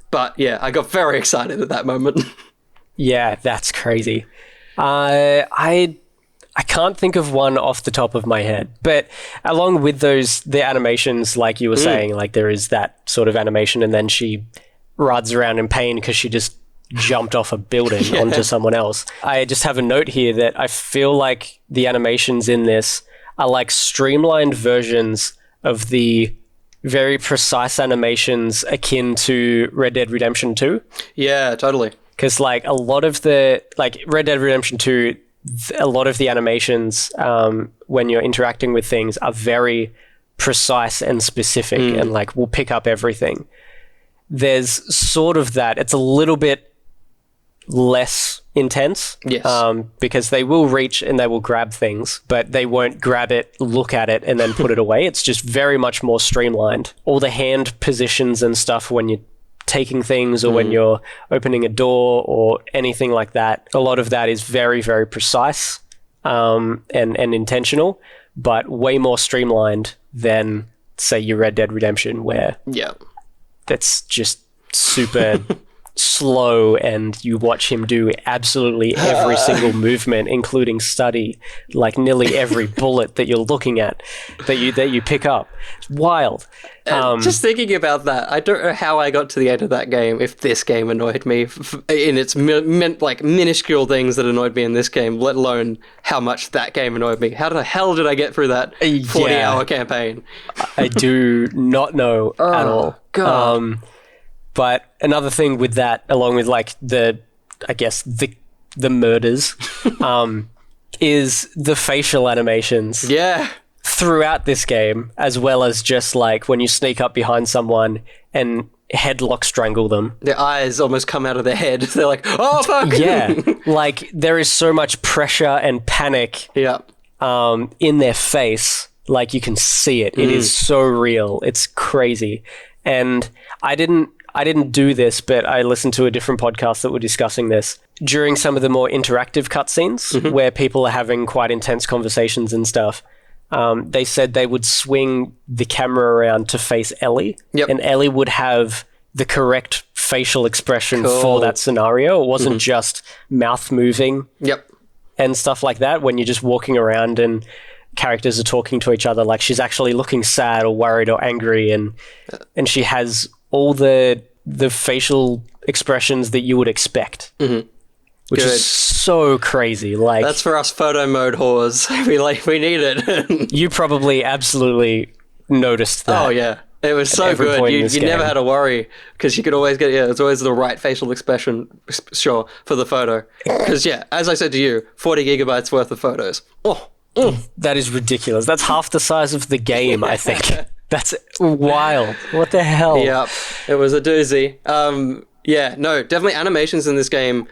But yeah, I got very excited at that moment. Yeah, that's crazy. I can't think of one off the top of my head, but along with the animations, like you were saying, like there is that sort of animation, and then she runs around in pain because she just jumped off a building onto someone else. I just have a note here that I feel like the animations in this are like streamlined versions of the very precise animations akin to Red Dead Redemption 2. Yeah, totally. Because like a lot of Red Dead Redemption 2, a lot of the animations when you're interacting with things are very precise and specific and like will pick up everything. There's sort of that. It's a little bit less intense. Yes. Because they will reach and they will grab things, but they won't grab it, look at it, and then put it away. It's just very much more streamlined. All the hand positions and stuff when you're taking things or when you're opening a door or anything like that, a lot of that is very, very precise and intentional, but way more streamlined than, say, your Red Dead Redemption, where that's just super slow and you watch him do absolutely every single movement, including study like nearly every bullet that you're looking at that you pick up. It's wild. Just thinking about that, I don't know how I got to the end of that game if this game annoyed me in its minuscule things that annoyed me in this game, let alone how much that game annoyed me. How the hell did I get through that 40-hour campaign? I do not know at all. God. But another thing with that, along with like the murders, is the facial animations. Yeah. Throughout this game, as well as just like when you sneak up behind someone and headlock strangle them. Their eyes almost come out of their head. They're like, oh, fuck! Yeah. Like, there is so much pressure and panic in their face. Like, you can see it. It is so real. It's crazy. And I I didn't do this, but I listened to a different podcast that were discussing this. During some of the more interactive cutscenes where people are having quite intense conversations and stuff, they said they would swing the camera around to face Ellie, and Ellie would have the correct facial expression for that scenario. It wasn't just mouth moving and stuff like that when you're just walking around and characters are talking to each other. Like, she's actually looking sad or worried or angry, and she has all the facial expressions that you would expect. Which is so crazy. Like, that's for us photo mode whores. We need it. You probably absolutely noticed that. Oh yeah, it was so good. You never had to worry because you could always get it's always the right facial expression. Sure, for the photo. Because as I said to you, 40 gigabytes worth of photos. That is ridiculous. That's half the size of the game, I think. That's wild. What the hell? Yep, it was a doozy. No, definitely animations in this game.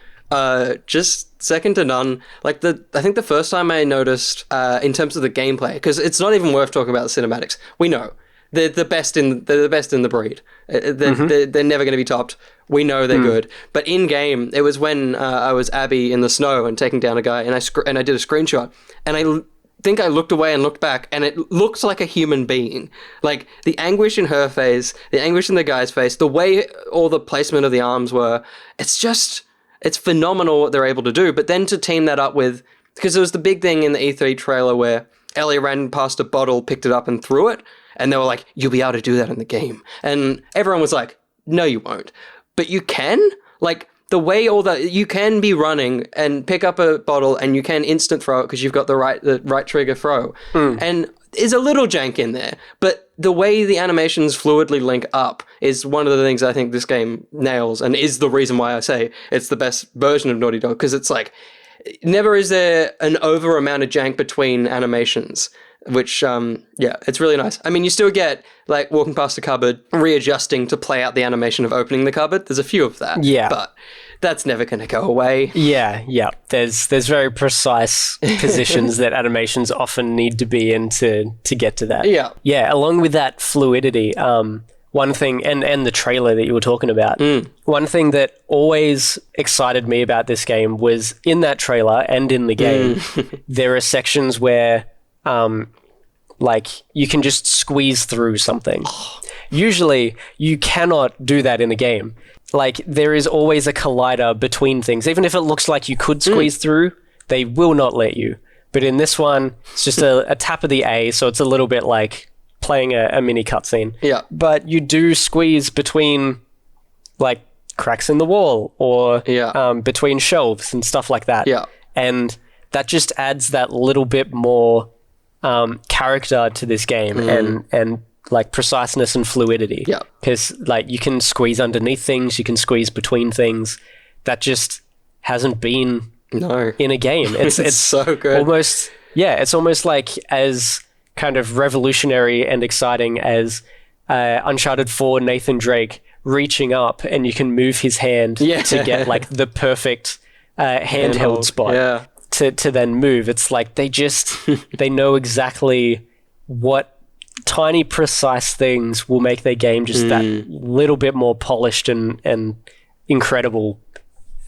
Just second to none. Like, I think the first time I noticed, in terms of the gameplay, because it's not even worth talking about the cinematics. We know they're the best in the breed. They're never going to be topped. We know they're good. But in game, it was when I was Abby in the snow and taking down a guy, and I did a screenshot, and I think I looked away and looked back, and it looked like a human being. Like, the anguish in her face, the anguish in the guy's face, the way all the placement of the arms were. It's phenomenal what they're able to do. But then to team that up with, because there was the big thing in the E3 trailer where Ellie ran past a bottle, picked it up and threw it. And they were like, you'll be able to do that in the game. And everyone was like, no, you won't. But you can? Like, the way you can be running and pick up a bottle and you can instant throw it because you've got the right trigger throw. And there's a little jank in there. But the way the animations fluidly link up is one of the things I think this game nails, and is the reason why I say it's the best version of Naughty Dog, because it's like, never is there an over amount of jank between animations, which, it's really nice. I mean, you still get, like, walking past a cupboard, readjusting to play out the animation of opening the cupboard. There's a few of that. Yeah. But that's never going to go away. Yeah. There's very precise positions that animations often need to be in to get to that. Yeah, along with that fluidity, one thing, and the trailer that you were talking about, one thing that always excited me about this game was in that trailer and in the game, there are sections where like, you can just squeeze through something. Usually, you cannot do that in a game. Like, there is always a collider between things. Even if it looks like you could squeeze through, they will not let you. But in this one, it's just a tap of the A, so it's a little bit like playing a mini cutscene. Yeah. But you do squeeze between, like, cracks in the wall or between shelves and stuff like that. Yeah. And that just adds that little bit more character to this game and like preciseness and fluidity. Yeah. Because, like, you can squeeze underneath things, you can squeeze between things. That just hasn't been in a game. It's so good. It's almost like as kind of revolutionary and exciting as Uncharted 4 Nathan Drake reaching up and you can move his hand to get, like, the perfect handheld spot to then move. It's like they know exactly what tiny precise things will make their game just that little bit more polished and incredible,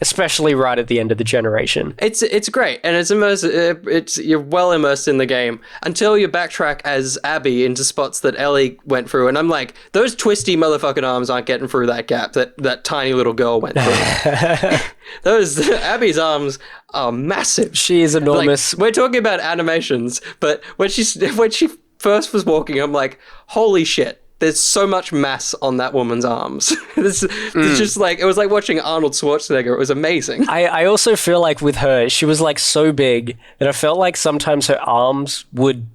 especially right at the end of the generation. It's great, and it's immersive. You're well immersed in the game until you backtrack as Abby into spots that Ellie went through, and I'm like, those twisty motherfucking arms aren't getting through that gap that tiny little girl went through. Abby's arms are massive. She is enormous. Like, we're talking about animations, but when she first was walking, I'm like, holy shit, there's so much mass on that woman's arms. It's just like, it was like watching Arnold Schwarzenegger. It was amazing. I also feel like with her, she was like so big that I felt like sometimes her arms would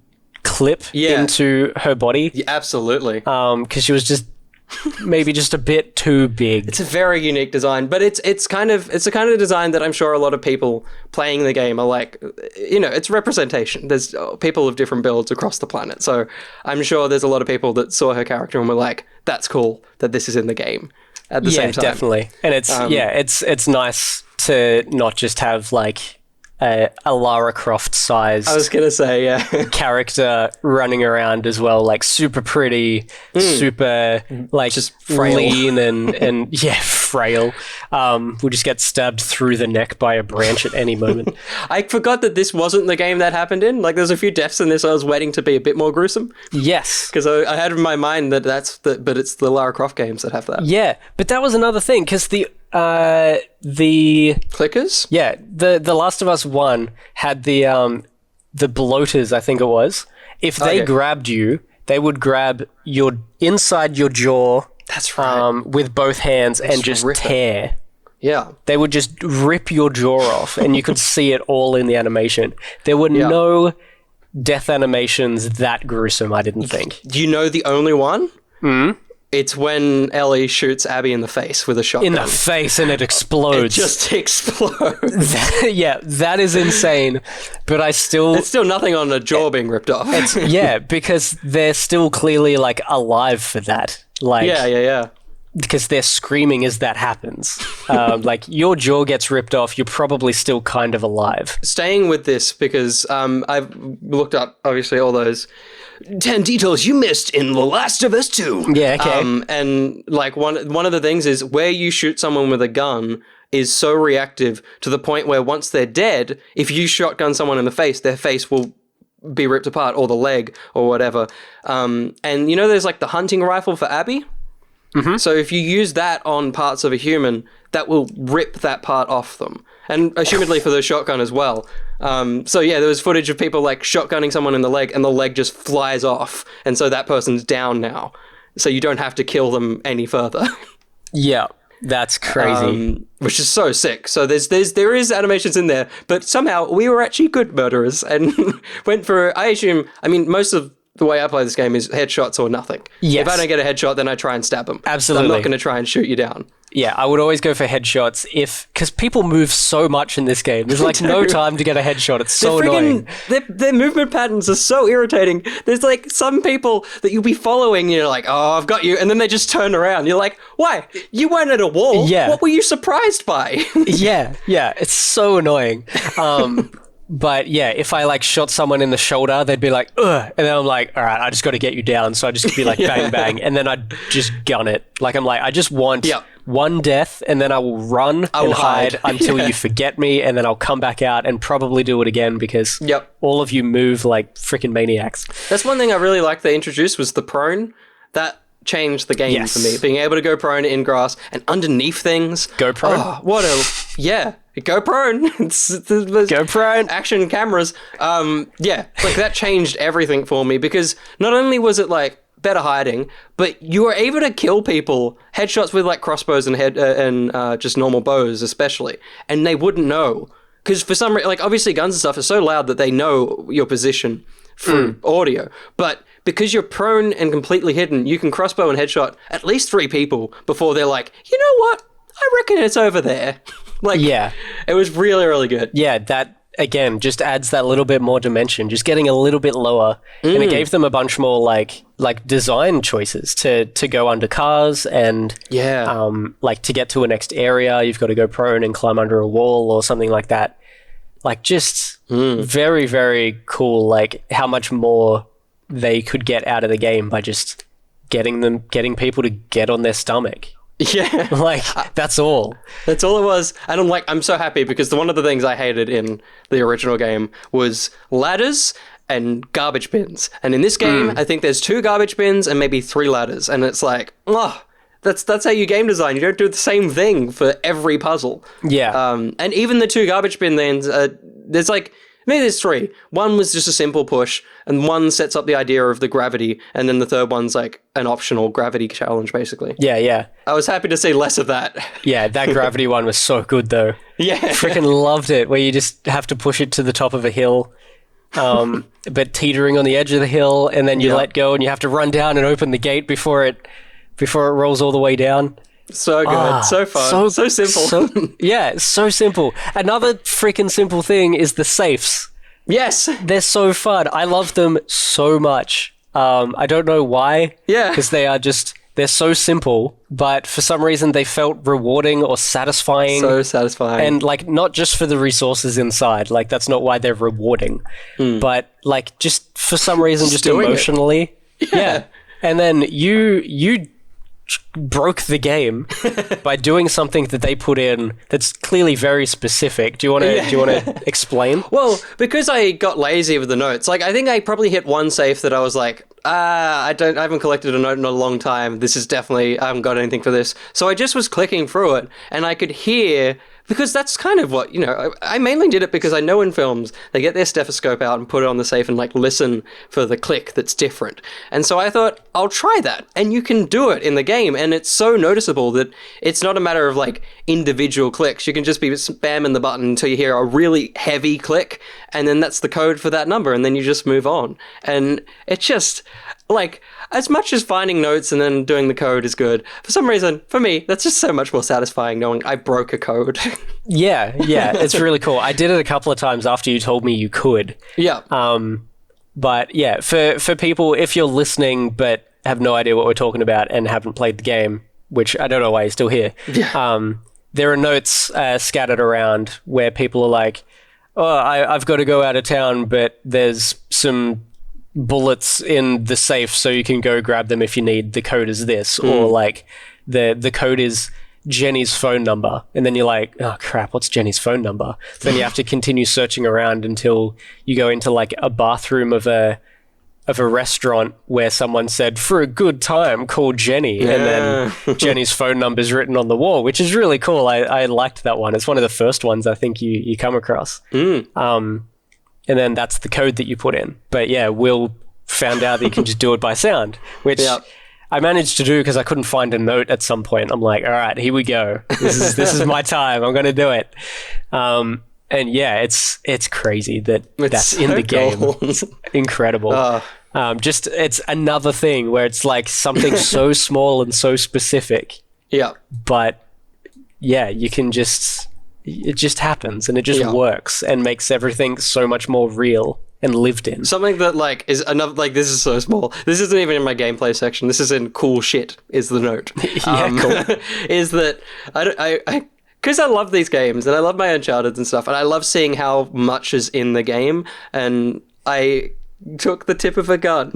clip into her body. Yeah, absolutely. Because she was just maybe just a bit too big. It's a very unique design, but it's the kind of design that I'm sure a lot of people playing the game are like, it's representation. There's people of different builds across the planet, so I'm sure there's a lot of people that saw her character and were like, that's cool that this is in the game at the same time. Yeah, definitely. And it's it's nice to not just have like a Lara Croft size I was gonna say, yeah. character running around as well, like super pretty, super like Just frail. lean and yeah, frail. Will just get stabbed through the neck by a branch at any moment. I forgot that this wasn't the game that happened in. Like, there's a few deaths in this I was waiting to be a bit more gruesome. Yes. Because I had in my mind that but it's the Lara Croft games that have that. Yeah, but that was another thing, because the Clickers? yeah, the Last of Us 1 had the bloaters, I think it was. If they grabbed you, they would grab your inside your jaw. That's right. With both hands and just tear. Yeah. They would just rip your jaw off, and you could see it all in the animation. There were no death animations that gruesome, I didn't think. Do you know the only one? It's when Ellie shoots Abby in the face with a shotgun. In the face, and it explodes. It just explodes. Yeah, that is insane. But I still... It's still nothing on a jaw being ripped off. Yeah, because they're still clearly, like, alive for that. Like, yeah. Because they're screaming as that happens. Like, your jaw gets ripped off, you're probably still kind of alive. Staying with this, because I've looked up, obviously, all those 10 details you missed in The Last of Us 2. Yeah, okay. And, like, one of the things is where you shoot someone with a gun is so reactive to the point where once they're dead, if you shotgun someone in the face, their face will be ripped apart, or the leg, or whatever. And, you know, there's, like, the hunting rifle for Abby? Mm-hmm. So if you use that on parts of a human, that will rip that part off them. And assumedly for the shotgun as well. So yeah, there was footage of people like shotgunning someone in the leg, and the leg just flies off. And so that person's down now. So you don't have to kill them any further. Yeah, that's crazy. Which is so sick. So there is animations in there, but somehow we were actually good murderers and went for, I mean, most of the way I play this game is headshots or nothing. Yes. If I don't get a headshot, then I try and stab them. Absolutely. I'm not going to try and shoot you down. Yeah, I would always go for headshots because people move so much in this game. There's like no time to get a headshot. It's so annoying. Their movement patterns are so irritating. There's like some people that you'll be following, and you're like, oh, I've got you. And then they just turn around. You're like, why? You weren't at a wall. Yeah. What were you surprised by? Yeah. It's so annoying. But yeah, if I like shot someone in the shoulder, they'd be like, ugh. And then I'm like, all right, I just got to get you down. So I just be like, bang, bang. And then I'd just gun it. Like, I'm like, I just want one death, and then I will run and hide until you forget me. And then I'll come back out and probably do it again because all of you move like freaking maniacs. That's one thing I really liked they introduced was the prone. That changed the game for me. Being able to go prone in grass and underneath things. Go prone? Oh, go prone. Go prone. Action cameras. Like that changed everything for me because not only was it like better hiding, but you were able to kill people, headshots with like crossbows and just normal bows especially, and they wouldn't know. Because for some reason, like obviously guns and stuff are so loud that they know your position through audio, but because you're prone and completely hidden, you can crossbow and headshot at least 3 people before they're like, you know what? I reckon it's over there. It was really, really good. Yeah, that, again, just adds that little bit more dimension, just getting a little bit lower. And it gave them a bunch more, like design choices to go under cars and, like, to get to a next area, you've got to go prone and climb under a wall or something like that. Like, just very, very cool, like, how much more they could get out of the game by just getting people to get on their stomach. Yeah. Like, that's all. That's all it was. And I'm so happy because one of the things I hated in the original game was ladders and garbage bins. And in this game, I think there's 2 garbage bins and maybe 3 ladders. And it's like, that's how you game design. You don't do the same thing for every puzzle. Yeah. And even the 2 garbage bin things, there's like, maybe there's 3. One was just a simple push, and one sets up the idea of the gravity, and then the third one's like an optional gravity challenge, basically. Yeah. I was happy to see less of that. Yeah, that gravity one was so good, though. Yeah. Freaking loved it, where you just have to push it to the top of a hill, but teetering on the edge of the hill, and then you let go, and you have to run down and open the gate before it rolls all the way down. So good, so fun, so simple. So simple. Another freaking simple thing is the safes. Yes. They're so fun. I love them so much. I don't know why. Yeah. Because they are just They're so simple, but for some reason they felt rewarding or satisfying. So satisfying. And like, not just for the resources inside, like that's not why they're rewarding, but like just for some reason, just emotionally. Yeah. And then you broke the game by doing something that they put in that's clearly very specific. Do you want to explain? Well, because I got lazy with the notes, like I think I probably hit one safe that I was like, I haven't collected a note in a long time. This is definitely, I haven't got anything for this. So I just was clicking through it, and I could hear, because that's kind of what, I mainly did it because I know in films, they get their stethoscope out and put it on the safe and like listen for the click that's different. And so I thought, I'll try that. And you can do it in the game. And it's so noticeable that it's not a matter of like individual clicks. You can just be spamming the button until you hear a really heavy click. And then that's the code for that number. And then you just move on. And it's just like, as much as finding notes and then doing the code is good, for some reason, for me, that's just so much more satisfying knowing I broke a code. Yeah, it's really cool. I did it a couple of times after you told me you could. Yeah. But yeah, for people, if you're listening but have no idea what we're talking about and haven't played the game, which I don't know why you're still here, there are notes scattered around where people are like, oh, I've got to go out of town, but there's some bullets in the safe so you can go grab them if you need. The code is this, or like the code is Jenny's phone number, and then you're like, oh crap, what's Jenny's phone number? Then you have to continue searching around until you go into like a bathroom of a restaurant where someone said, for a good time, call Jenny. And then Jenny's phone number is written on the wall, which is really cool. I liked that one. It's one of the first ones I think you come across. And then that's the code that you put in. But yeah, Will found out that you can just do it by sound, which I managed to do because I couldn't find a note at some point. I'm like, all right, here we go. This is my time. I'm going to do it. And yeah, it's crazy that's so in the game. It's incredible. It's another thing where it's like something so small and so specific. Yeah. But yeah, you can it just happens and it just works and makes everything so much more real and lived in. Something that like is another, like, this is so small. This isn't even in my gameplay section. This is in cool shit is the note. Cool. Is that I because I love these games and I love my Uncharted and stuff, and I love seeing how much is in the game, and I took the tip of a gun.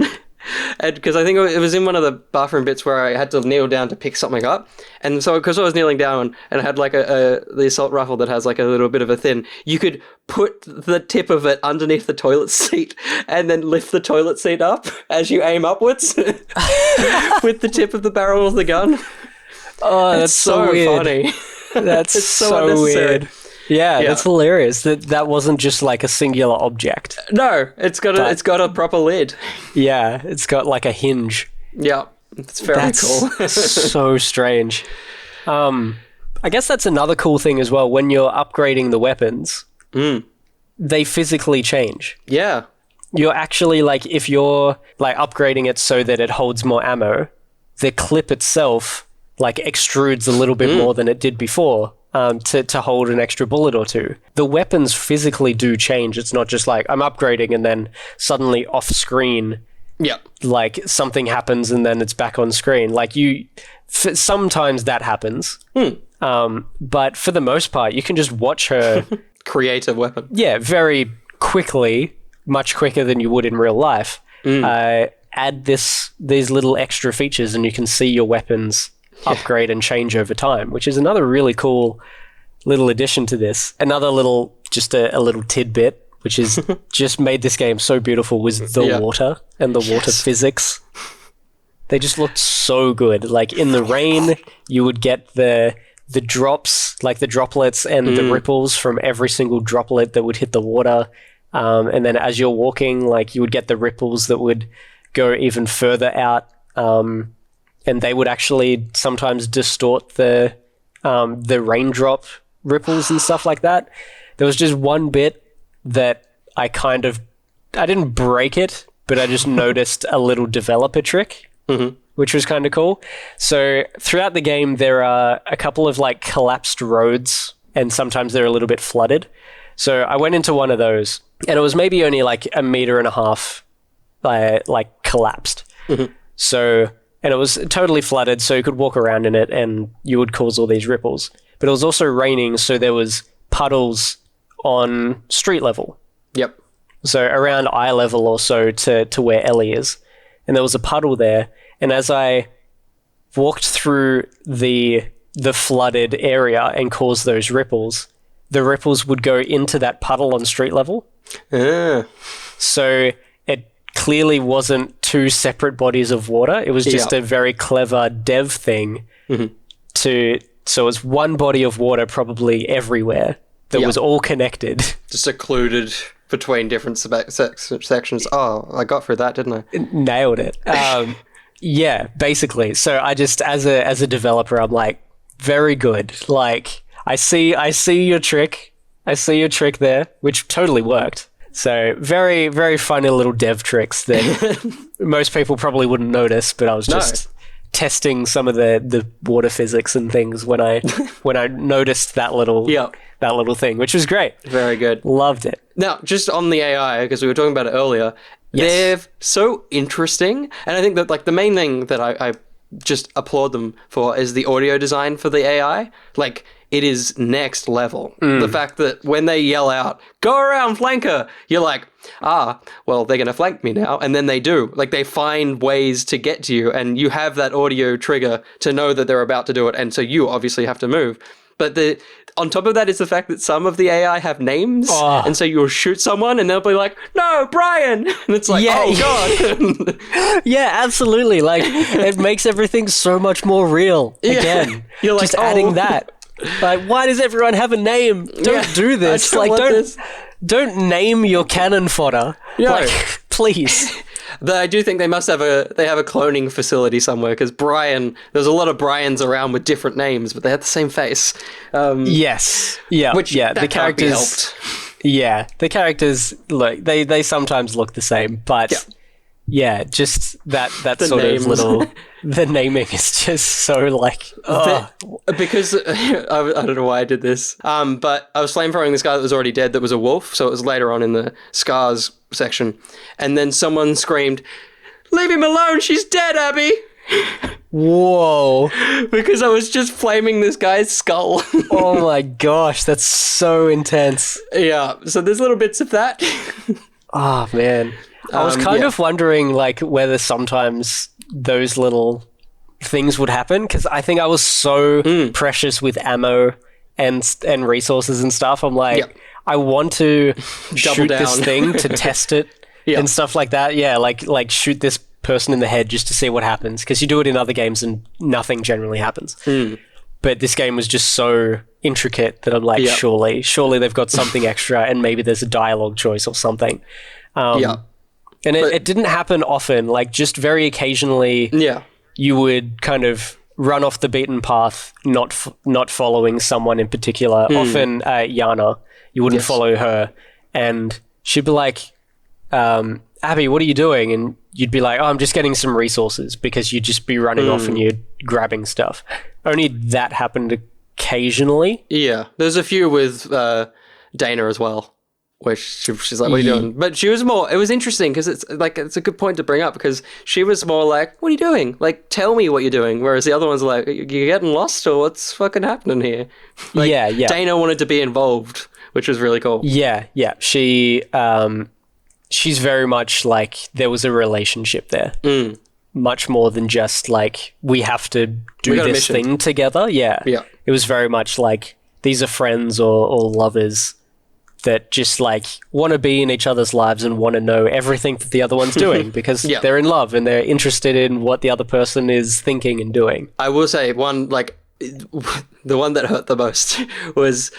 And because I think it was in one of the bathroom bits where I had to kneel down to pick something up, and so because I was kneeling down and I had like the assault rifle that has like a little bit of a thin, you could put the tip of it underneath the toilet seat and then lift the toilet seat up as you aim upwards with the tip of the barrel of the gun. Oh, that's so weird. Funny. That's so weird. Yeah, that's hilarious. That wasn't just like a singular object. No, it's got a proper lid. Yeah, it's got like a hinge. Yeah, it's very cool. So strange. I guess that's another cool thing as well. When you're upgrading the weapons, they physically change. Yeah. You're actually like, if you're like upgrading it so that it holds more ammo, the clip itself like extrudes a little bit more than it did before. To hold an extra bullet or two. The weapons physically do change. It's not just like I'm upgrading and then suddenly off screen, like something happens and then it's back on screen. Like sometimes that happens. But for the most part, you can just watch her create a weapon. Yeah, very quickly, much quicker than you would in real life. Add these little extra features and you can see your weapons upgrade and change over time, which is another really cool little addition to this. Another little, just a little tidbit, which is just made this game so beautiful, was the water and the water physics. They just looked so good. Like in the rain, you would get the drops, like the droplets and the ripples from every single droplet that would hit the water. And then as you're walking, like you would get the ripples that would go even further out. And they would actually sometimes distort the raindrop ripples and stuff like that. There was just one bit that I didn't break it, but I just noticed a little developer trick, which was kind of cool. So throughout the game, there are a couple of like collapsed roads, and sometimes they're a little bit flooded. So I went into one of those, and it was maybe only like 1.5 meters like collapsed. So and it was totally flooded, so you could walk around in it and you would cause all these ripples. But it was also raining, so there was puddles on street level. Yep. So around eye level or so to where Ellie is. And there was a puddle there. And as I walked through the flooded area and caused those ripples, the ripples would go into that puddle on street level. So it clearly wasn't two separate bodies of water. It was just a very clever dev thing so it's one body of water probably everywhere that was all connected. Just occluded between different sections. Oh, I got through that, didn't I? Nailed it. Yeah, basically. So I just, as a developer, I'm like, very good. Like, I see your trick. I see your trick there, which totally worked. So very, very funny little dev tricks that most people probably wouldn't notice, but I was just testing some of the water physics and things when I noticed that little thing, which was great. Very good. Loved it. Now, just on the AI, because we were talking about it earlier, they're so interesting, and I think that like the main thing that I just applaud them for is the audio design for the AI. Like, it is next level. The fact that when they yell out, "Go around, flanker," you're like, well, they're going to flank me now. And then they do. Like, they find ways to get to you, and you have that audio trigger to know that they're about to do it. And so you obviously have to move. But on top of that is the fact that some of the AI have names. And so you'll shoot someone and they'll be like, "No, Brian." And it's like, God. Yeah, absolutely. Like, it makes everything so much more real. Again, you're like, just adding that. Like, why does everyone have a name? Don't do this. Like, don't name your cannon fodder. Yeah. Like, please. I do think they must have a cloning facility somewhere, because Brian, there's a lot of Brians around with different names, but they have the same face. Yes. Yeah. The characters. Yeah, the characters look. They sometimes look the same, but just that sort names. of little. The naming is just so like... Because I don't know why I did this, but I was flamethrowing this guy that was already dead that was a wolf, so it was later on in the scars section, and then someone screamed, "Leave him alone, she's dead, Abby!" Whoa. Because I was just flaming this guy's skull. Oh my gosh, that's so intense. Yeah, so there's little bits of that. Oh man. I was kind of wondering like whether sometimes those little things would happen, because I think I was so precious with ammo and resources and stuff. I'm like, I want to shoot this thing to test it and stuff like that. Yeah, like shoot this person in the head just to see what happens, because you do it in other games and nothing generally happens. But this game was just so intricate that I'm like, surely they've got something extra, and maybe there's a dialogue choice or something. And it didn't happen often, like just very occasionally you would kind of run off the beaten path, not following someone in particular. Often Yana, you wouldn't follow her, and she'd be like, "Abby, what are you doing?" And you'd be like, "Oh, I'm just getting some resources," because you'd just be running off and you're grabbing stuff. Only that happened occasionally. Yeah, there's a few with Dana as well, where she's like, "What are you doing?" But she was more, it was interesting because it's a good point to bring up, because she was more like, "What are you doing? Like, tell me what you're doing." Whereas the other one's like, "You're getting lost, or what's fucking happening here?" Like, Dana wanted to be involved, which was really cool. Yeah. She's very much like there was a relationship there. Much more than just like, we have to do this thing together. Yeah. It was very much like, these are friends or lovers that just like want to be in each other's lives and want to know everything that the other one's doing, because they're in love and they're interested in what the other person is thinking and doing. I will say the one that hurt the most was,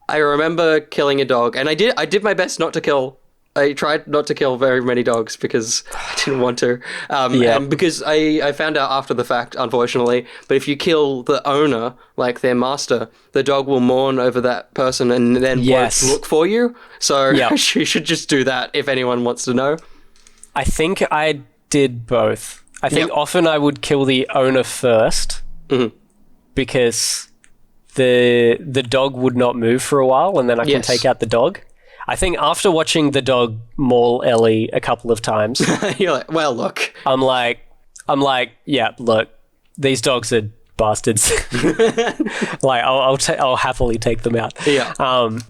I remember killing a dog, and I did my best not to kill. I tried not to kill very many dogs because I didn't want to. And because I found out after the fact, unfortunately, but if you kill the owner, like their master, the dog will mourn over that person and then won't look for you. So you should just do that if anyone wants to know. I think I did both. I think often I would kill the owner first because the dog would not move for a while, and then I can take out the dog. I think after watching the dog maul Ellie a couple of times, you're like, well, look. I'm like, I'm like, yeah, look, these dogs are bastards. Like, I'll happily take them out. Yeah.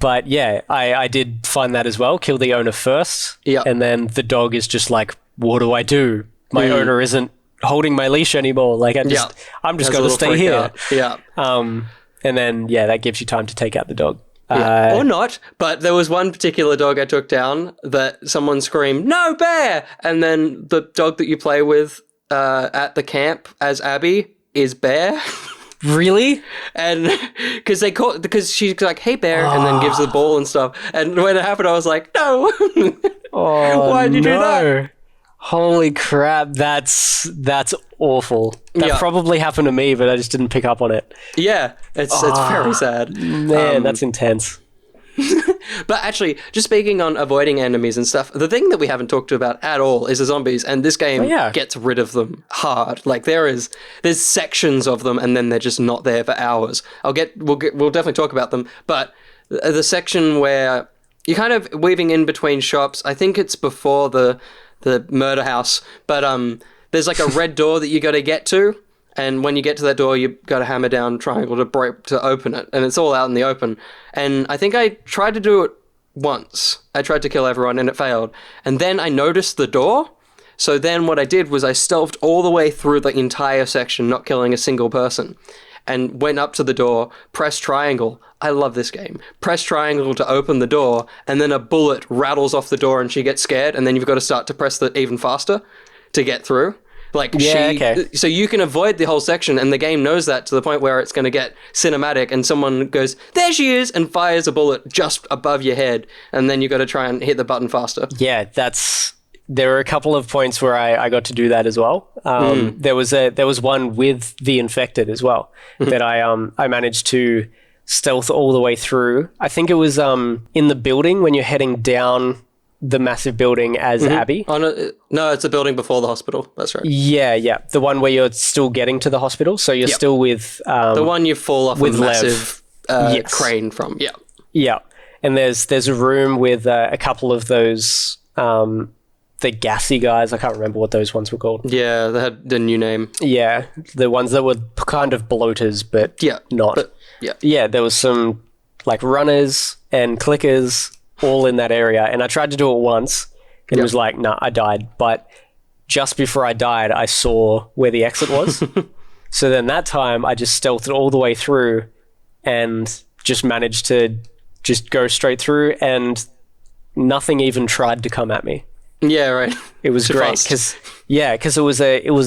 But yeah, I did find that as well. Kill the owner first. Yeah. And then the dog is just like, what do I do? My owner isn't holding my leash anymore. Like, I'm just going to stay here. Out. Yeah. And then, that gives you time to take out the dog. Yeah. Or not, but there was one particular dog I took down that someone screamed, "No, bear!" And then the dog that you play with at the camp as Abby is Bear. Really? And because she's like, "Hey, Bear," and then gives the ball and stuff. And when it happened, I was like, "No, why'd you do that?" Holy crap, that's awful. That probably happened to me, but I just didn't pick up on it. Yeah, it's very sad. Man, that's intense. But actually, just speaking on avoiding enemies and stuff, the thing that we haven't talked about at all is the zombies, and this game gets rid of them hard. Like, there's sections of them, and then they're just not there for hours. We'll definitely talk about them, but the section where you're kind of weaving in between shops, I think it's before the murder house, but there's like a red door that you got to get to, and when you get to that door, you got to hammer down triangle to open it, and it's all out in the open. And I think I tried to do it once. I tried to kill everyone, and it failed. And then I noticed the door, so then what I did was I stealthed all the way through the entire section, not killing a single person, and went up to the door, pressed triangle. I love this game. Press triangle to open the door, and then a bullet rattles off the door and she gets scared, and then you've got to start to press it even faster to get through. So you can avoid the whole section, and the game knows that to the point where it's going to get cinematic, and someone goes, "There she is," and fires a bullet just above your head, and then you've got to try and hit the button faster. Yeah, there were a couple of points where I got to do that as well. There was one with the infected as well that I managed to stealth all the way through. I think it was in the building when you're heading down the massive building as Abby. Oh, no, it's a building before the hospital. That's right. Yeah. The one where you're still getting to the hospital. So you're still with... the one you fall off with a massive crane from. Yeah. Yeah. And there's a room with a couple of those... the gassy guys. I can't remember what those ones were called. Yeah, they had the new name. Yeah, the ones that were kind of bloaters, but not. Yeah, there was some like runners and clickers all in that area, and I tried to do it once, and it was like, nah, I died. But just before I died, I saw where the exit was. So then that time, I just stealthed all the way through and just managed to just go straight through, and nothing even tried to come at me. Yeah, right. It was great because it was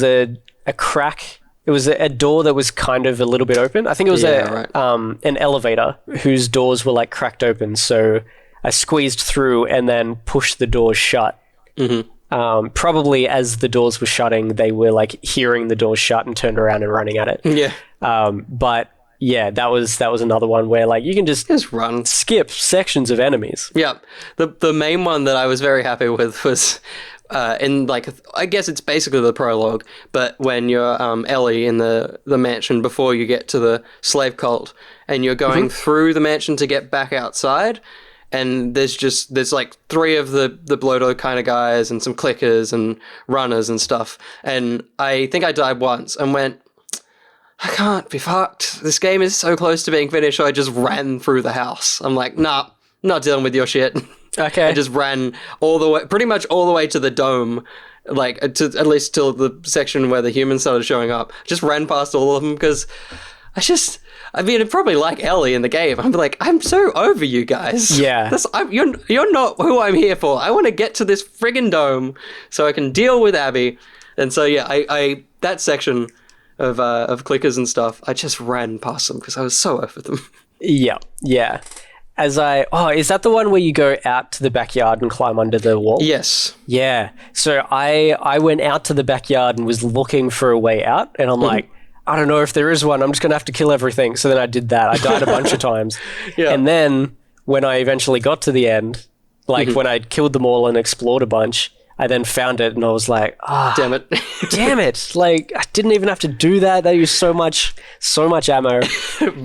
a crack. It was a door that was kind of a little bit open. I think it was an elevator whose doors were like cracked open. So I squeezed through and then pushed the doors shut. Probably as the doors were shutting, they were like hearing the doors shut and turned around and running at it. Yeah. But yeah, that was another one where like you can just run, skip sections of enemies. Yeah. The main one that I was very happy with was in like, I guess it's basically the prologue, but when you're Ellie in the mansion before you get to the slave cult, and you're going through the mansion to get back outside, and there's like three of the bloater kind of guys and some clickers and runners and stuff, and I think I died once and went, I can't be fucked. This game is so close to being finished, so I just ran through the house. I'm like, nah, not dealing with your shit. Okay. I just ran pretty much all the way to the dome, like to at least till the section where the humans started showing up. Just ran past all of them because I mean, probably like Ellie in the game. I'm like, I'm so over you guys. Yeah. You're not who I'm here for. I want to get to this friggin' dome so I can deal with Abby. And so yeah, I that section of clickers and stuff, I just ran past them because I was so over them. Yeah. Is that the one where you go out to the backyard and climb under the wall? Yes. Yeah. So I went out to the backyard and was looking for a way out, and I'm like, I don't know if there is one. I'm just going to have to kill everything. So then I did that. I died a bunch of times. Yeah. And then when I eventually got to the end, like when I killed them all and explored a bunch, I then found it and I was like, damn it. Damn it. Like, I didn't even have to do that. They used so much ammo.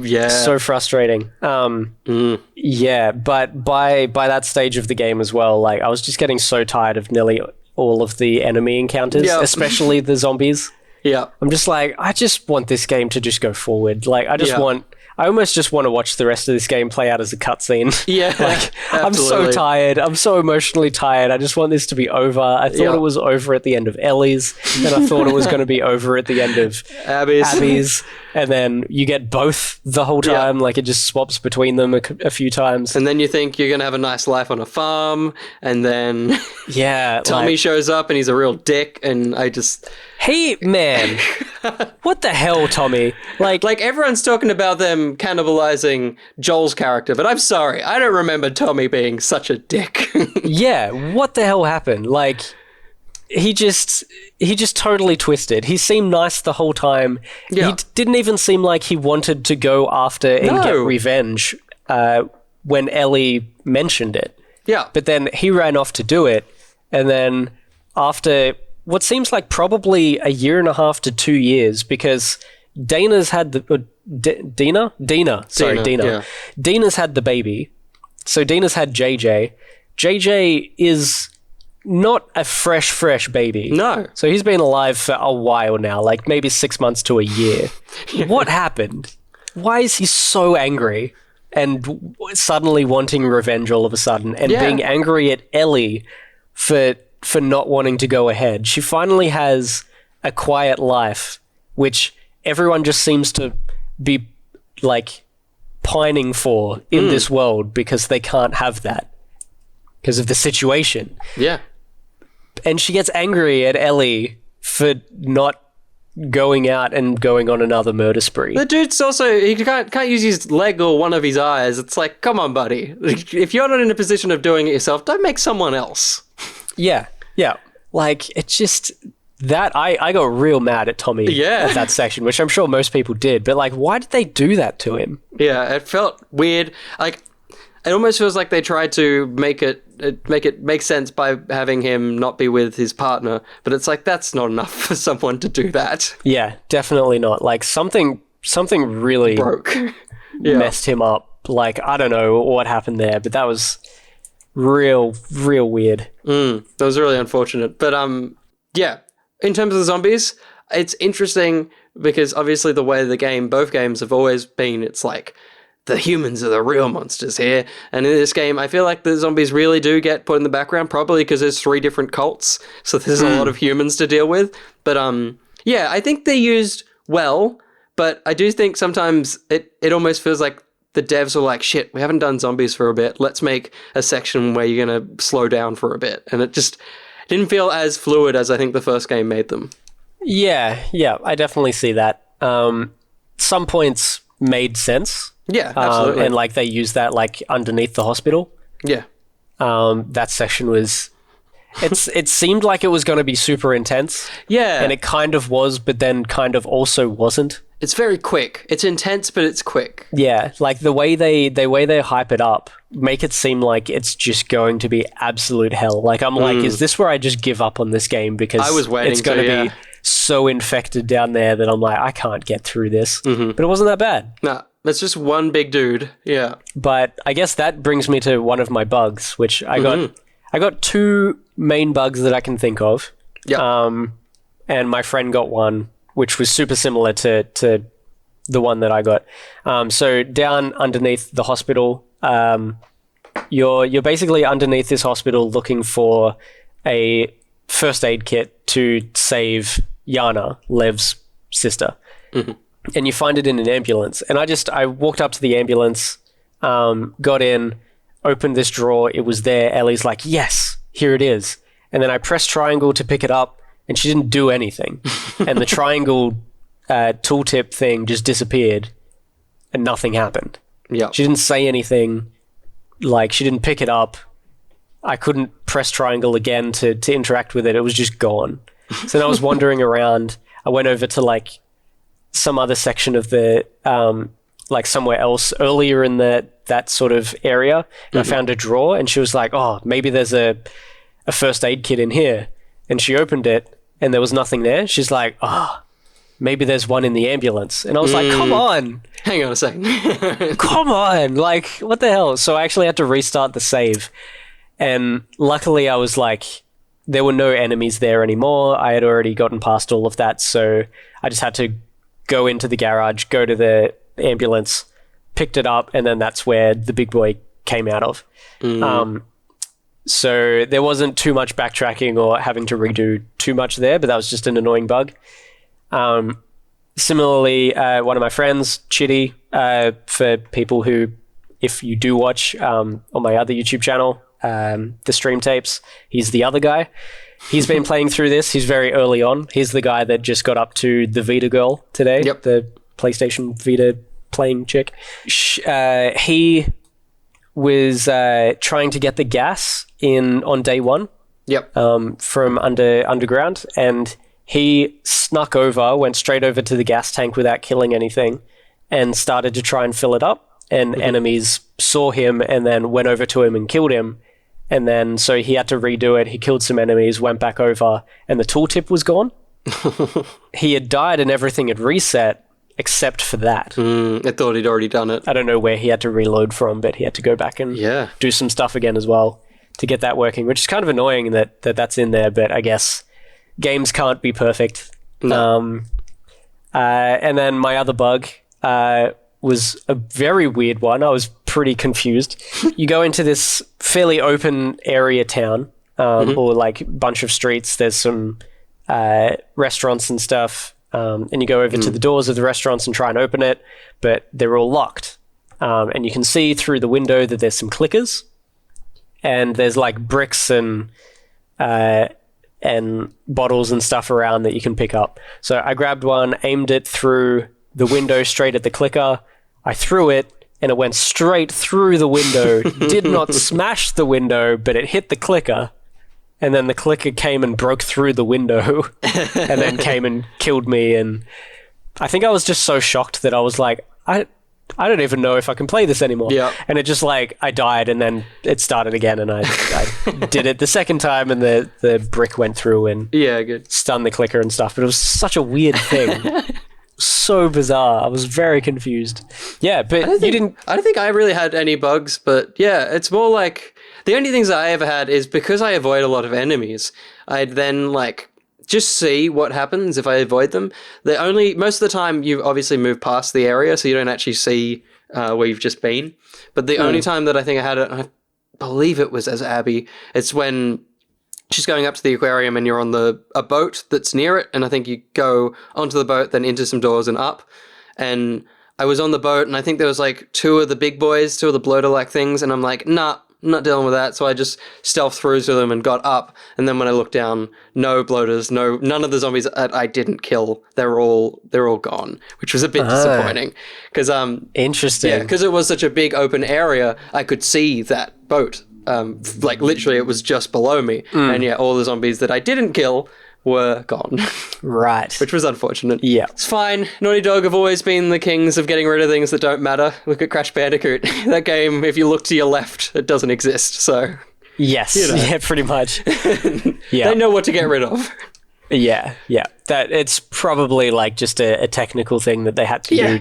Yeah. So frustrating. Yeah, but by that stage of the game as well, like I was just getting so tired of nearly all of the enemy encounters, especially the zombies. Yeah. I'm just like, I just want this game to just go forward. Like, I almost just want to watch the rest of this game play out as a cutscene. Yeah, like, I'm so tired. I'm so emotionally tired. I just want this to be over. I thought it was over at the end of Ellie's, and I thought it was going to be over at the end of Abby's. And then you get both the whole time. Like, it just swaps between them a few times. And then you think you're going to have a nice life on a farm, and then Tommy shows up and he's a real dick, and I just... Hey, man. What the hell, Tommy? Like everyone's talking about them cannibalizing Joel's character, but I'm sorry, I don't remember Tommy being such a dick. Yeah, what the hell happened? Like, he just totally twisted. He seemed nice the whole time. Yeah. He didn't even seem like he wanted to go after and get revenge when Ellie mentioned it. Yeah. But then he ran off to do it, and then after what seems like probably a year and a half to 2 years, because Dana's had the... Dina. Yeah. Dina's had the baby. So Dina's had JJ. JJ is not a fresh baby. No. So he's been alive for a while now, like maybe 6 months to a year. What happened? Why is he so angry and suddenly wanting revenge all of a sudden, and being angry at Ellie for not wanting to go ahead? She finally has a quiet life, which everyone just seems to be like pining for in this world, because they can't have that because of the situation. Yeah. And she gets angry at Ellie for not going out and going on another murder spree. The dude's also, he can't use his leg or one of his eyes. It's like, come on, buddy. If you're not in a position of doing it yourself, don't make someone else. Yeah. Like, it's just that I got real mad at Tommy at that section, which I'm sure most people did. But like, why did they do that to him? Yeah, it felt weird. Like, it almost feels like they tried to make it make sense by having him not be with his partner. But it's like, that's not enough for someone to do that. Yeah, definitely not. Like, something really broke. Messed him up. Like, I don't know what happened there, but that was real weird. That was really unfortunate. But in terms of the zombies, it's interesting because obviously the way both games have always been, it's like the humans are the real monsters here. And in this game, I feel like the zombies really do get put in the background, probably because there's 3 different cults. So there's a lot of humans to deal with. But I think they're used well, but I do think sometimes it almost feels like the devs were like, shit, we haven't done zombies for a bit. Let's make a section where you're going to slow down for a bit. And it just didn't feel as fluid as I think the first game made them. Yeah, I definitely see that. Some points made sense. Yeah, absolutely. And like they used that like underneath the hospital. Yeah. That section was... It seemed like it was going to be super intense. Yeah. And it kind of was, but then kind of also wasn't. It's very quick. It's intense, but it's quick. Yeah, like the way they hype it up, make it seem like it's just going to be absolute hell. Like, I'm like, is this where I just give up on this game? Because I was waiting it's going to be so infected down there that I'm like, I can't get through this. But it wasn't that bad. Nah, it's just one big dude. Yeah. But I guess that brings me to one of my bugs, which I got 2 main bugs that I can think of. Yeah. And my friend got one, which was super similar to the one that I got. So down underneath the hospital, you're basically underneath this hospital looking for a first aid kit to save Yana, Lev's sister. And you find it in an ambulance. And I walked up to the ambulance, got in, opened this drawer. It was there. Ellie's like, yes, here it is. And then I pressed triangle to pick it up, and she didn't do anything. And the triangle tooltip thing just disappeared, and nothing happened. Yeah. She didn't say anything. Like, she didn't pick it up. I couldn't press triangle again to interact with it. It was just gone. So then I was wandering around. I went over to, like, some other section of the, like, somewhere else earlier in that sort of area. And I found a drawer, and she was like, oh, maybe there's a first aid kit in here. And she opened it, and there was nothing there. She's like, maybe there's one in the ambulance. And I was like, come on. Hang on a second. Come on. Like, what the hell? So I actually had to restart the save. And luckily I was like there were no enemies there anymore. I had already gotten past all of that, so I just had to go into the garage, go to the ambulance, picked it up, and then that's where the big boy came out of. So there wasn't too much backtracking or having to redo too much there, but that was just an annoying bug. Similarly, one of my friends, Chitty, for people who, if you do watch on my other YouTube channel, the stream tapes, he's the other guy. He's been playing through this. He's very early on. He's the guy that just got up to the Vita girl today, the PlayStation Vita playing chick. He was trying to get the gas in on day one from underground, and he snuck over, went straight over to the gas tank without killing anything, and started to try and fill it up, and enemies saw him and then went over to him and killed him. And then, so he had to redo it. He killed some enemies, went back over, and the tooltip was gone. He had died and everything had reset, except for that. I thought he'd already done it. I don't know where he had to reload from, but he had to go back and do some stuff again as well to get that working, which is kind of annoying that that's in there, but I guess games can't be perfect. No. And then my other bug was a very weird one. I was pretty confused. You go into this fairly open area town, or like bunch of streets. There's some restaurants and stuff, and you go over to the doors of the restaurants and try and open it, but they're all locked. And you can see through the window that there's some clickers, and there's like bricks and bottles and stuff around that you can pick up. So I grabbed one, aimed it through the window straight at the clicker. I threw it, and it went straight through the window, did not smash the window, but it hit the clicker. And then the clicker came and broke through the window and then came and killed me. And I think I was just so shocked that I was like, I don't even know if I can play this anymore. Yeah. And it just like, I died and then it started again, and I did it the second time, and the brick went through and stunned the clicker and stuff. But it was such a weird thing. So bizarre. I was very confused. Yeah, but I don't think I really had any bugs, but yeah, it's more like the only things I ever had is because I avoid a lot of enemies, I'd then like just see what happens if I avoid them. Most of the time you obviously move past the area, so you don't actually see where you've just been. But the only time that I think I had it, and I believe it was as Abby, it's when she's going up to the aquarium and you're on a boat that's near it, and I think you go onto the boat, then into some doors and up. And I was on the boat, and I think there was like two of the big boys, two of the bloater-like things, and I'm like, nah, I'm not dealing with that. So I just stealthed through to them and got up. And then when I looked down, no bloaters, none of the zombies that I didn't kill. They're all gone, which was a bit disappointing. Because interesting. Yeah, because it was such a big open area, I could see that boat. Like literally it was just below me, and all the zombies that I didn't kill were gone. Right. Which was unfortunate. Yeah. It's fine. Naughty Dog have always been the kings of getting rid of things that don't matter. Look at Crash Bandicoot. That game, if you look to your left, it doesn't exist, so... Yes. Yeah, pretty much. Yeah. They know what to get rid of. Yeah. That it's probably like just a technical thing that they had to do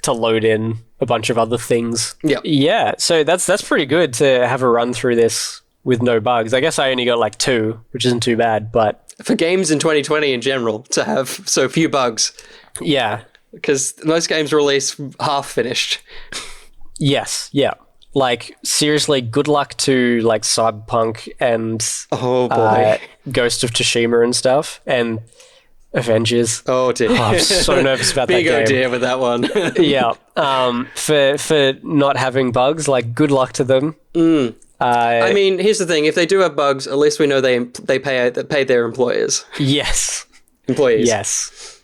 to load in a bunch of other things. Yeah. So that's pretty good to have a run through this with no bugs. I guess I only got like 2, which isn't too bad, but for games in 2020 in general to have so few bugs. Yeah. Because most games release half finished. Yes. Yeah. Like, seriously, good luck to, like, Cyberpunk and Ghost of Tsushima and stuff, and Avengers. Oh, dear. I'm so nervous about that game. Big idea with that one. Yeah. For not having bugs, like, good luck to them. I mean, here's the thing. If they do have bugs, at least we know they pay their employers. Yes. Employees. Yes.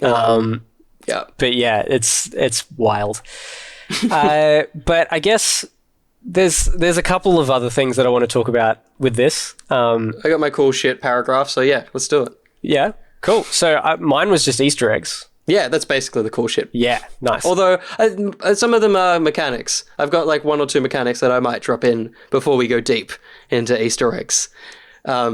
Yeah. But yeah, it's wild. But I guess there's a couple of other things that I want to talk about with this. I got my cool shit paragraph, so yeah, let's do it. Yeah, cool. So mine was just Easter eggs. Yeah, that's basically the cool shit. Yeah, nice. Although some of them are mechanics. I've got like 1 or 2 mechanics that I might drop in before we go deep into Easter eggs.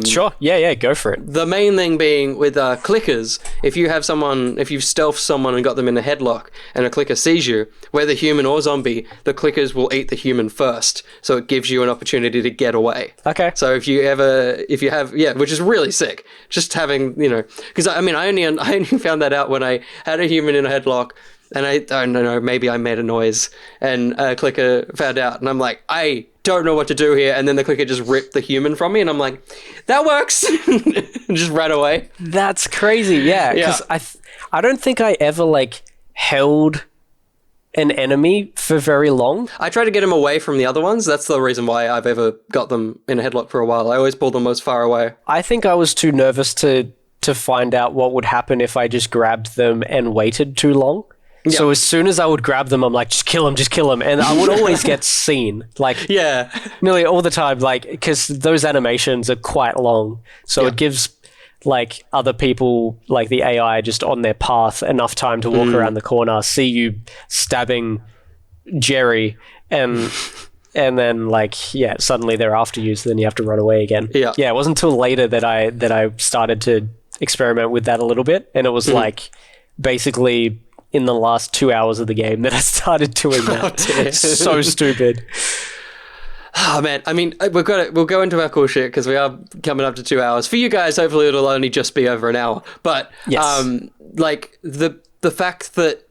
Sure. Yeah, go for it. The main thing being with clickers, if you've stealthed someone and got them in a headlock and a clicker sees you, whether human or zombie, the clickers will eat the human first. So it gives you an opportunity to get away. Okay. So if you have, which is really sick, just having, because I only found that out when I had a human in a headlock and I don't know, maybe I made a noise and a clicker found out and I'm like, I don't know what to do here, and then the clicker just ripped the human from me and I'm like, that works. Just ran away. That's crazy. Yeah, because I don't think I ever held an enemy for very long. I try to get him away from the other ones. That's the reason why I've ever got them in a headlock for a while. I always pull them most far away. I think I was too nervous to find out what would happen if I just grabbed them and waited too long. Yep. So as soon as I would grab them, I'm like, just kill him. And I would always get seen. Nearly all the time, because those animations are quite long. So it gives other people, the AI just on their path, enough time to walk around the corner, see you stabbing Jerry, and then suddenly they're after you, so then you have to run away again. Yeah, it wasn't until later that I started to experiment with that a little bit, and it was basically in the last 2 hours of the game that I started doing that. So stupid. Oh man, I mean, we'll go into our cool shit because we are coming up to 2 hours. For you guys, hopefully it'll only just be over an hour. But yes. The fact that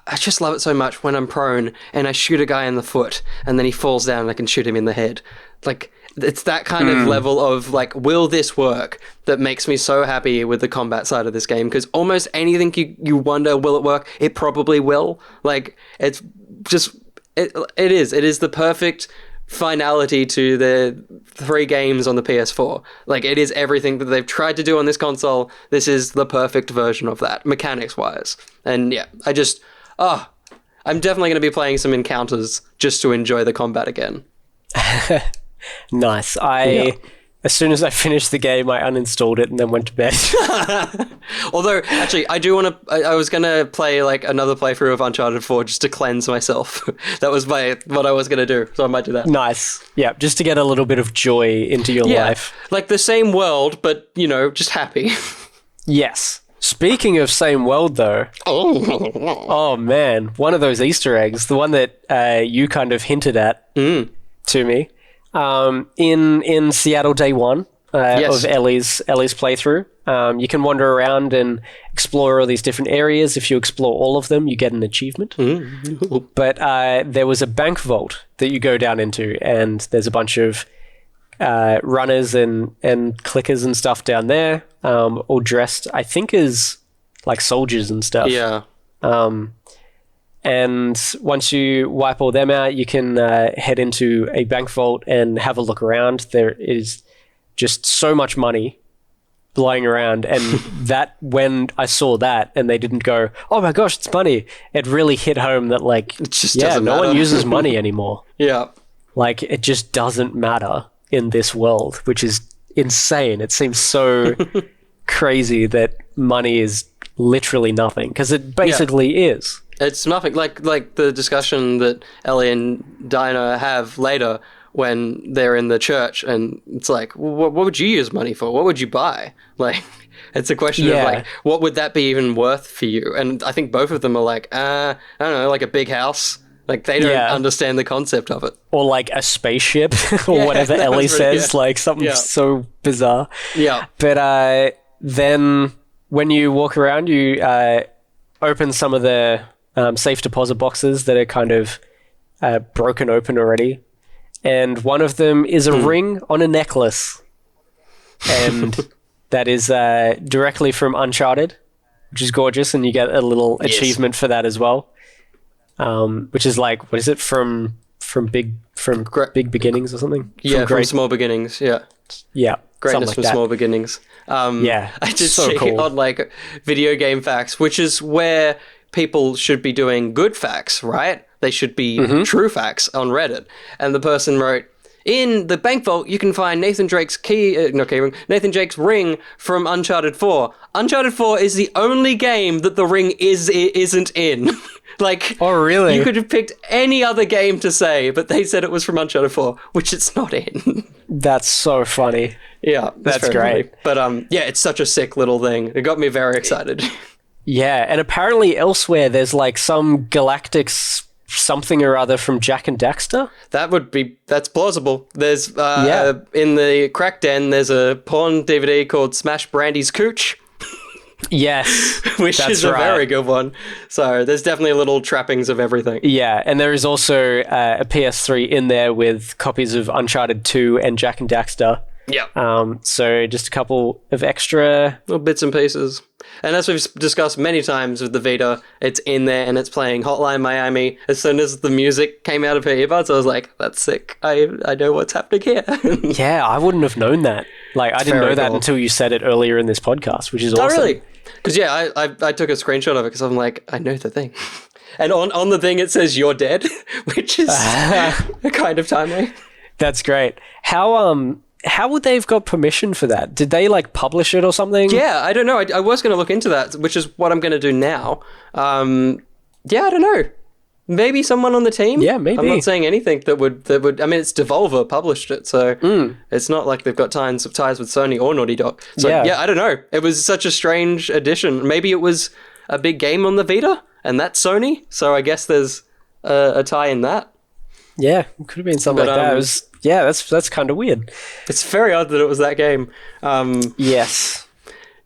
I just love it so much when I'm prone and I shoot a guy in the foot and then he falls down and I can shoot him in the head. It's that kind of level of will this work that makes me so happy with the combat side of this game, because almost anything you wonder, will it work? It probably will. It's just, it is the perfect finality to the 3 games on the PS4. It is everything that they've tried to do on this console. This is the perfect version of that, mechanics wise. And yeah, I'm definitely going to be playing some encounters just to enjoy the combat again. Nice. As soon as I finished the game, I uninstalled it and then went to bed. Although, actually, I was going to play another playthrough of Uncharted 4 just to cleanse myself. That was what I was going to do, so I might do that. Nice. Yeah, just to get a little bit of joy into your life. The same world, but, just happy. Yes. Speaking of same world, though. Oh, man. One of those Easter eggs, the one that you kind of hinted at to me. In Seattle Day 1 of Ellie's playthrough, you can wander around and explore all these different areas. If you explore all of them, you get an achievement. But there was a bank vault that you go down into, and there's a bunch of runners and clickers and stuff down there, all dressed, I think, as soldiers and stuff. Yeah. And once you wipe all them out, you can head into a bank vault and have a look around. There is just so much money lying around. And that, when I saw that and they didn't go, oh my gosh, it's money, it really hit home that it just doesn't no matter. one uses money anymore. Yeah. It just doesn't matter in this world, which is insane. It seems so crazy that money is literally nothing, because it basically is. It's nothing. Like the discussion that Ellie and Dinah have later when they're in the church, and it's what would you use money for? What would you buy? It's a question of what would that be even worth for you? And I think both of them are I don't know, a big house. They don't understand the concept of it. Or a spaceship or whatever Ellie says, something so bizarre. Yeah. But then when you walk around, you open some of the safe deposit boxes that are kind of broken open already. And one of them is a ring on a necklace. And that is directly from Uncharted, which is gorgeous. And you get a little achievement for that as well. Which is what is it, from big beginnings or something? From small beginnings, Yeah. Greatness from small beginnings. I did see cool. on video game facts, which is where people should be doing good facts, right? They should be true facts on Reddit. And the person wrote, in the bank vault, you can find Nathan Drake's Nathan Drake's ring from Uncharted 4. Uncharted 4 is the only game that the ring isn't in. Like, oh, really? You could have picked any other game to say, but they said it was from Uncharted 4, which it's not in. That's so funny. Yeah, that's great. Funny. But yeah, it's such a sick little thing. It got me very excited. Yeah, and apparently elsewhere there's like some galactic something or other from Jak and Daxter. That's plausible. There's in the crack den, there's a porn DVD called Smash Brandy's Cooch. Yes, which is a very good one. So there's definitely little trappings of everything. Yeah, and there is also a PS3 in there with copies of Uncharted 2 and Jak and Daxter. Yeah. So just a couple of extra little bits and pieces. And as we've discussed many times with the Vita, it's in there and it's playing Hotline Miami. As soon as the music came out of her earbuds, I was like, that's sick. I know what's happening here. Yeah, I wouldn't have known that. Like, I didn't know that until you said it earlier in this podcast, which is awesome. Oh, really? Because, yeah, I took a screenshot of it because I'm like, I know the thing. And on the thing, it says, "You're dead," which is kind of timely. That's great. How would they have got permission for that? Did they, like, publish it or something? Yeah, I don't know. I was going to look into that, which is what I'm going to do now. Yeah, I don't know. Maybe someone on the team? Yeah, maybe. I'm not saying anything that would. I mean, it's Devolver published it, so it's not like they've got ties with Sony or Naughty Dog. So, yeah, I don't know. It was such a strange addition. Maybe it was a big game on the Vita, and that's Sony, so I guess there's a tie in that. Yeah, it could have been something like that. It was, that's kind of weird. It's very odd that it was that game. Yes.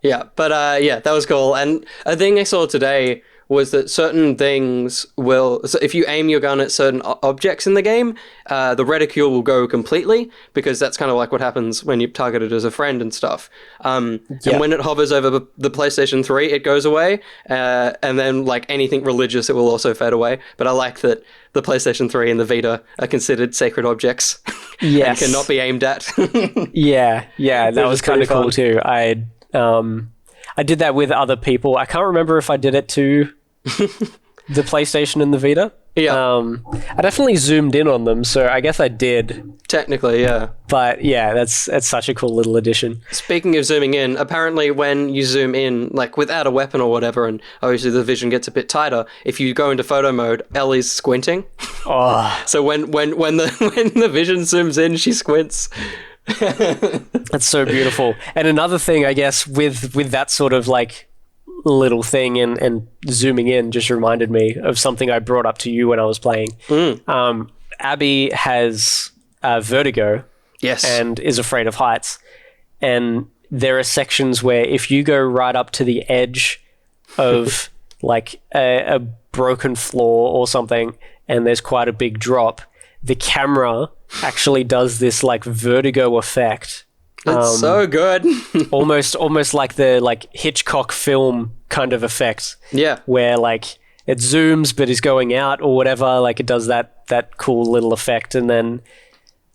Yeah, but yeah, that was cool. And a thing I saw today was that certain things so if you aim your gun at certain objects in the game, the reticule will go completely, because that's kind of like what happens when you're targeted as a friend and stuff. And when it hovers over the PlayStation 3, it goes away, and then like anything religious, it will also fade away. But I like that the PlayStation 3 and the Vita are considered sacred objects. Yes. And cannot be aimed at. Yeah, that was kind of cool too. I did that with other people. I can't remember if I did it to the PlayStation and the Vita. Yeah. I definitely zoomed in on them, so I guess I did. Technically, yeah. But yeah, that's such a cool little addition. Speaking of zooming in, apparently when you zoom in, like without a weapon or whatever, and obviously the vision gets a bit tighter, if you go into photo mode, Ellie's squinting. Oh. So when the vision zooms in, she squints. That's so beautiful. And another thing, I guess, with that sort of like little thing and zooming in just reminded me of something I brought up to you when I was playing. Abby has vertigo. Yes. And is afraid of heights. And there are sections where if you go right up to the edge of like a broken floor or something, and there's quite a big drop, the camera actually does this like vertigo effect. It's so good. almost like the like Hitchcock film kind of effect. Yeah. Where like it zooms but is going out or whatever, like it does that cool little effect, and then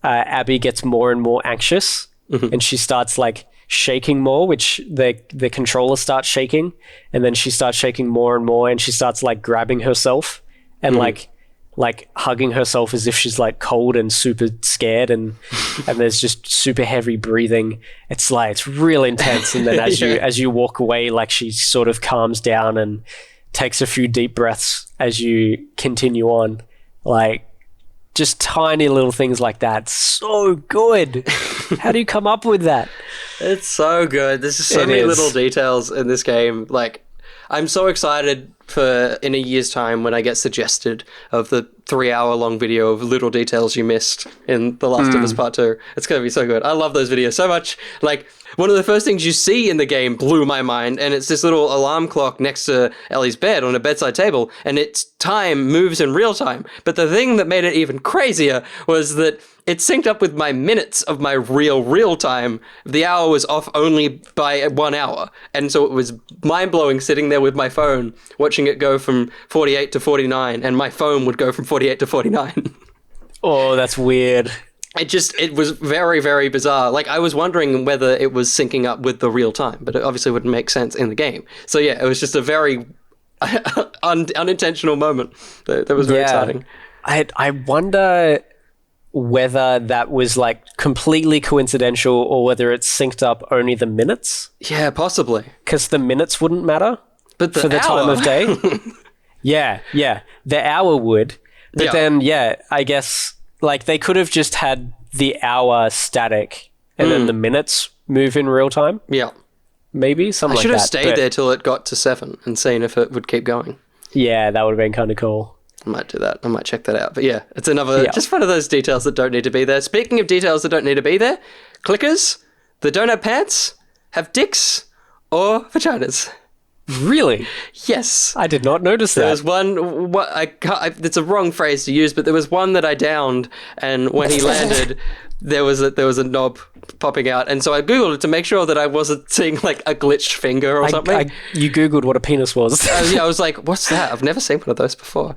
Abby gets more and more anxious, and she starts like shaking more, which the controller starts shaking, and then she starts shaking more and more, and she starts like grabbing herself and like hugging herself as if she's like cold and super scared, and there's just super heavy breathing. It's like, it's real intense. And then as you walk away, like she sort of calms down and takes a few deep breaths as you continue on. Like just tiny little things like that. So good. How do you come up with that? It's so good. There's just so many little details in this game. Like, I'm so excited for in a year's time when I get suggested of the 3-hour-long video of little details you missed in The Last of Us Part 2. It's going to be so good. I love those videos so much. Like, one of the first things you see in the game blew my mind, and it's this little alarm clock next to Ellie's bed on a bedside table, and its time moves in real time. But the thing that made it even crazier was that it synced up with my minutes of my real time. The hour was off only by 1 hour. And so it was mind-blowing sitting there with my phone, watching it go from 48 to 49, and my phone would go from 48 to 49. Oh, that's weird. It was very, very bizarre. Like, I was wondering whether it was syncing up with the real time, but it obviously wouldn't make sense in the game. So yeah, it was just a very unintentional moment. That was very exciting. I wonder whether that was like completely coincidental or whether it synced up only the minutes. Yeah, possibly. Because the minutes wouldn't matter But for the time of day. Yeah. The hour would. But then, I guess like they could have just had the hour static and then the minutes move in real time. Yeah. Maybe something I like should that. have stayed there till it got to 7 and seen if it would keep going. Yeah, that would have been kind of cool. I might do that. I might check that out. But yeah, it's another, just one of those details that don't need to be there. Speaking of details that don't need to be there, clickers that don't have pants have dicks or vaginas. Really? Yes. I did not notice that. There was one, it's a wrong phrase to use, but there was one that I downed, and when he landed, there was a knob popping out, and so I googled it to make sure that I wasn't seeing like a glitched finger or something. You googled what a penis was. I was like, what's that? I've never seen one of those before.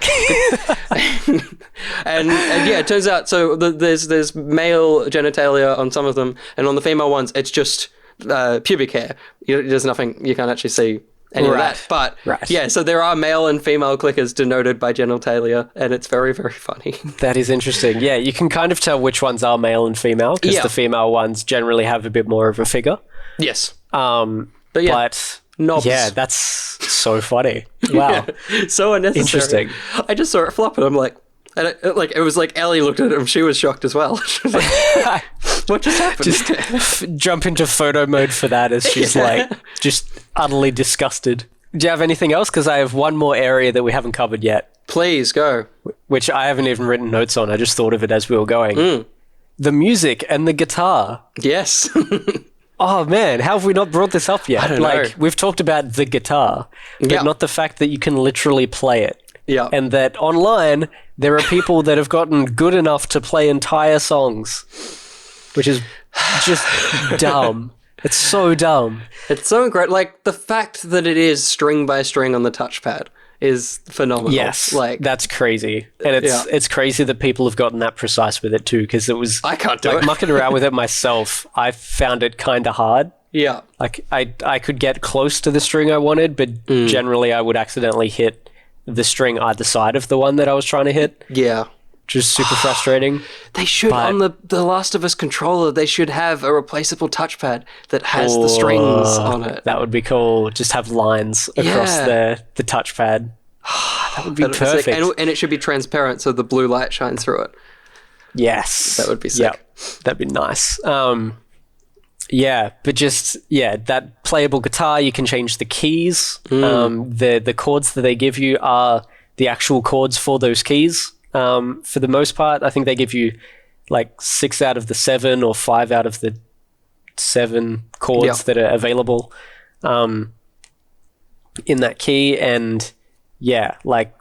and yeah, it turns out, so there's male genitalia on some of them, and on the female ones, it's just pubic hair. There's nothing, you can't actually see any of that. But yeah, so there are male and female clickers denoted by genitalia, and it's very, very funny. That is interesting. Yeah, you can kind of tell which ones are male and female, because the female ones generally have a bit more of a figure. Yes. But knobs. Yeah, that's so funny. Wow. So unnecessary. Interesting. I just saw it flop, and I'm like, it was like Ellie looked at it and she was shocked as well. She was like, what just happened? Just jump into photo mode for that as she's like just utterly disgusted. Do you have anything else? Because I have one more area that we haven't covered yet. Please, go. Which I haven't even written notes on. I just thought of it as we were going. The music and the guitar. Yes. Oh man, how have we not brought this up yet? I don't know. We've talked about the guitar, but not the fact that you can literally play it. Yeah. And that online, there are people that have gotten good enough to play entire songs, which is just dumb. It's so dumb. It's so great. Like, the fact that it is string by string on the touchpad is phenomenal. Yes, like that's crazy. And it's crazy that people have gotten that precise with it too, because it was... I can't do it. Mucking around with it myself, I found it kind of hard. Yeah. Like, I could get close to the string I wanted, but generally I would accidentally hit the string either side of the one that I was trying to hit. Yeah. Which is super frustrating. They should, on the Last of Us controller, they should have a replaceable touchpad that has the strings on it. That would be cool. Just have lines across the touchpad. That would be perfect. And it should be transparent so the blue light shines through it. Yes. That would be sick. Yep. That'd be nice. Yeah, but that playable guitar, you can change the keys. The chords that they give you are the actual chords for those keys. For the most part, I think they give you like 6 out of the 7 or 5 out of the 7 chords that are available in that key. And yeah, like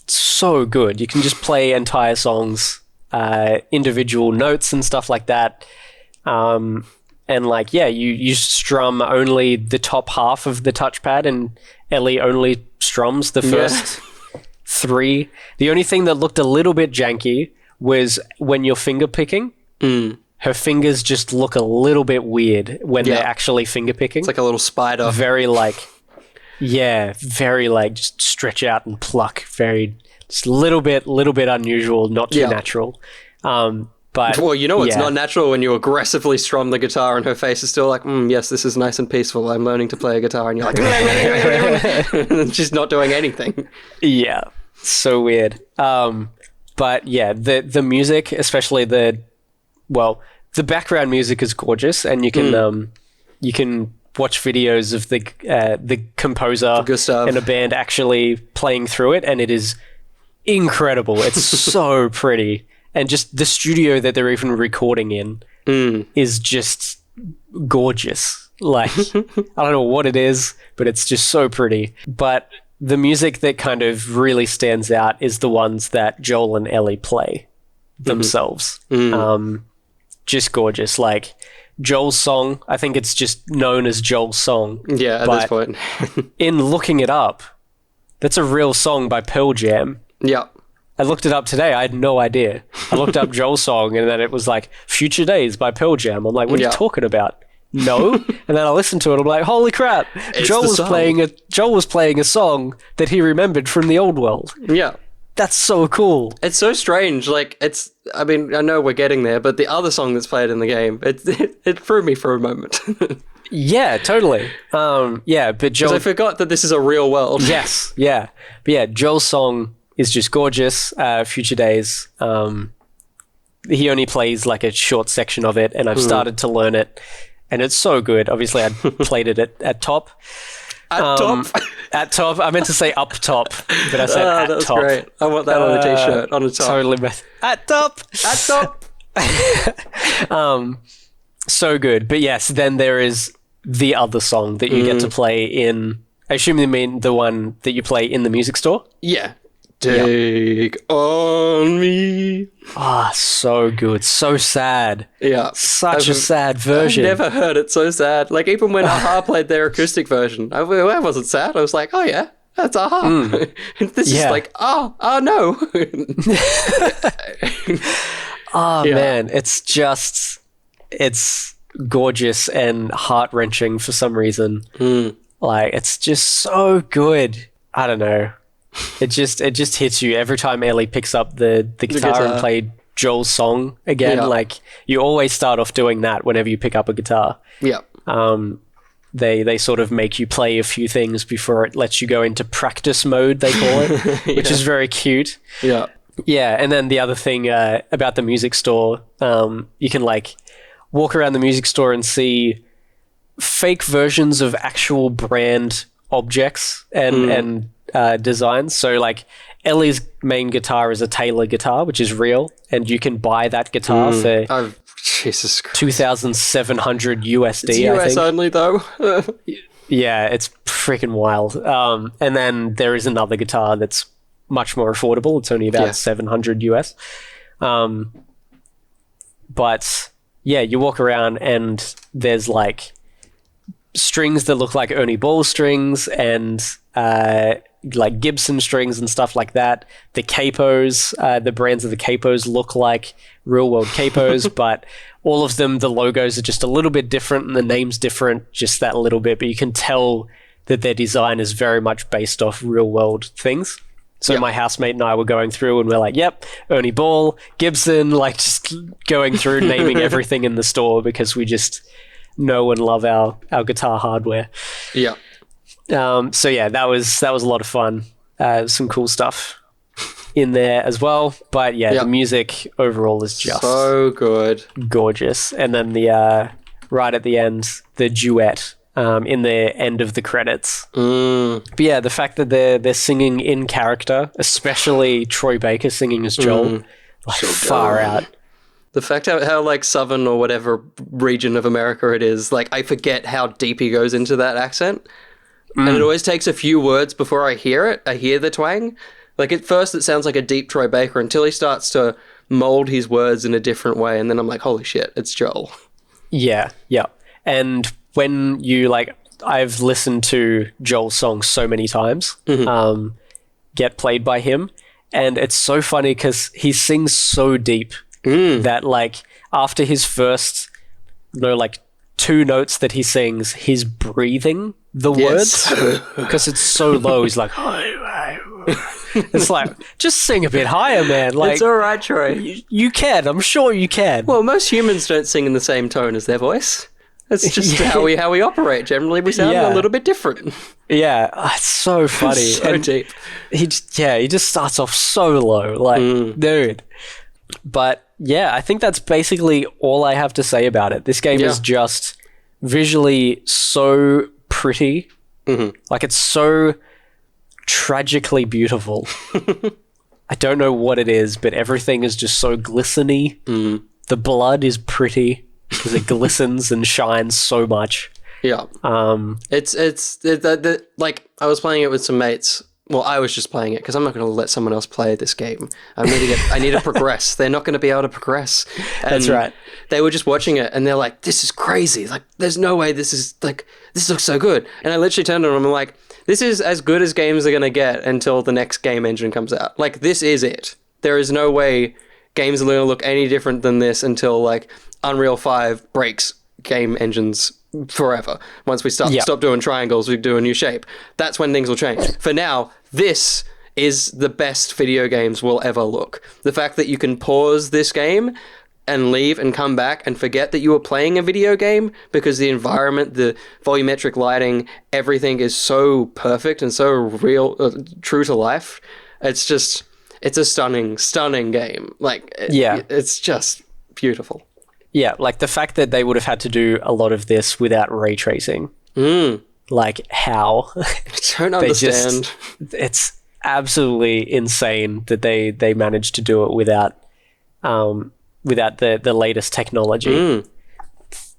so good. You can just play entire songs, individual notes and stuff like that. And like, you strum only the top half of the touchpad, and Ellie only strums the first 3. The only thing that looked a little bit janky was when you're finger picking. Her fingers just look a little bit weird when they're actually finger picking. It's like a little spider. Very just stretch out and pluck. Just a little bit unusual, not too natural. But, well, it's not natural when you aggressively strum the guitar and her face is still like, yes, this is nice and peaceful. I'm learning to play a guitar. And you're like, and she's not doing anything. Yeah, so weird. But yeah, the music, especially the background music is gorgeous, and you can watch videos of the composer Gustav and a band actually playing through it, and it is incredible. It's so pretty. And just the studio that they're even recording in is just gorgeous. Like, I don't know what it is, but it's just so pretty. But the music that kind of really stands out is the ones that Joel and Ellie play themselves. Just gorgeous. Like, Joel's song, I think it's just known as Joel's song. Yeah, at this point. In looking it up, that's a real song by Pearl Jam. Yeah. I looked it up today. I had no idea. I looked up Joel's song, and then it was like Future Days by Pearl Jam. I'm like, what are you talking about? No. And then I listened to it. I'm like, holy crap. Joel was playing a song that he remembered from the old world. Yeah. That's so cool. It's so strange. Like, I mean, I know we're getting there, but the other song that's played in the game, it threw me for a moment. Yeah, totally. Yeah, but Joel... Because I forgot that this is a real world. Yes, yeah. But yeah, Joel's song is just gorgeous. Future Days. He only plays like a short section of it, and I've started to learn it, and it's so good. Obviously, I played it at top. At top? At top. I meant to say up top, but I said at that was top. Great. I want that on a t-shirt, on the top. Totally. At top! At top! So good. But yes, then there is the other song that you get to play in... I assume you mean the one that you play in the music store? Yeah. Take on me. Ah, so good. So sad. Yeah. Such a sad version. I've never heard it so sad. Like, even when Aha played their acoustic version, I wasn't sad. I was like, oh yeah, that's Aha. This is like, oh no. Man, it's gorgeous and heart-wrenching for some reason. Like, it's just so good. I don't know. It just hits you every time Ellie picks up the guitar and play Joel's song again. Like, you always start off doing that whenever you pick up a guitar. Yeah. They sort of make you play a few things before it lets you go into practice mode, they call it, which is very cute. Yeah. Yeah, and then the other thing about the music store, you can like walk around the music store and see fake versions of actual brand objects and designs. So like Ellie's main guitar is a Taylor guitar, which is real, and you can buy that guitar for Jesus Christ. 2,700 USD. It's US I think. only though. Yeah, it's freaking wild. And then there is another guitar that's much more affordable. It's only about 700 US. But yeah, you walk around and there's like strings that look like Ernie Ball strings and like Gibson strings and stuff like that. The capos, the brands of the capos look like real world capos, but all of them, the logos are just a little bit different and the name's different, just that little bit, but you can tell that their design is very much based off real world things. So my housemate and I were going through and we're like, yep, Ernie Ball, Gibson, like just going through naming everything in the store because we just know and love our guitar hardware. Yeah. So yeah, that was a lot of fun. Some cool stuff in there as well. But yeah, the music overall is just so good, gorgeous. And then the right at the end, the duet in the end of the credits. But yeah, the fact that they're singing in character, especially Troy Baker singing as Joel, like so far out. The fact how like southern or whatever region of America it is, like I forget how deep he goes into that accent. And it always takes a few words before I hear it. I hear the twang. Like at first it sounds like a deep Troy Baker until he starts to mold his words in a different way. And then I'm like, holy shit, it's Joel. Yeah, yeah. And when you like, I've listened to Joel's songs so many times, get played by him. And it's so funny because he sings so deep that like after his first, like 2 notes that he sings, he's breathing the words because it's so low. He's like, it's like, just sing a bit higher, man. Like, it's all right, Troy. You can. I'm sure you can. Well, most humans don't sing in the same tone as their voice. It's just how we operate. Generally, we sound a little bit different. Yeah, it's so funny. So deep. He just starts off so low, like, dude. But yeah, I think that's basically all I have to say about it. This game is just visually so pretty. Like, it's so tragically beautiful. I don't know what it is, but everything is just so glistening. The blood is pretty because it glistens and shines so much. Yeah. It's like I was playing it with some mates. Well, I was just playing it because I'm not going to let someone else play this game. I need to progress. They're not going to be able to progress. And that's right. They were just watching it and they're like, this is crazy. Like, there's no way this looks so good. And I literally turned on them and I'm like, this is as good as games are going to get until the next game engine comes out. Like, this is it. There is no way games are going to look any different than this until like Unreal 5 breaks game engines forever. Once we stop doing triangles, we do a new shape. That's when things will change. For now, this is the best video games will ever look. The fact that you can pause this game and leave and come back and forget that you were playing a video game because the environment, the volumetric lighting, everything is so perfect and so real, true to life. It's a stunning game. Like, it's just beautiful. Yeah, like the fact that they would have had to do a lot of this without ray tracing. Like, how? I don't understand. It's absolutely insane that they managed to do it without the latest technology.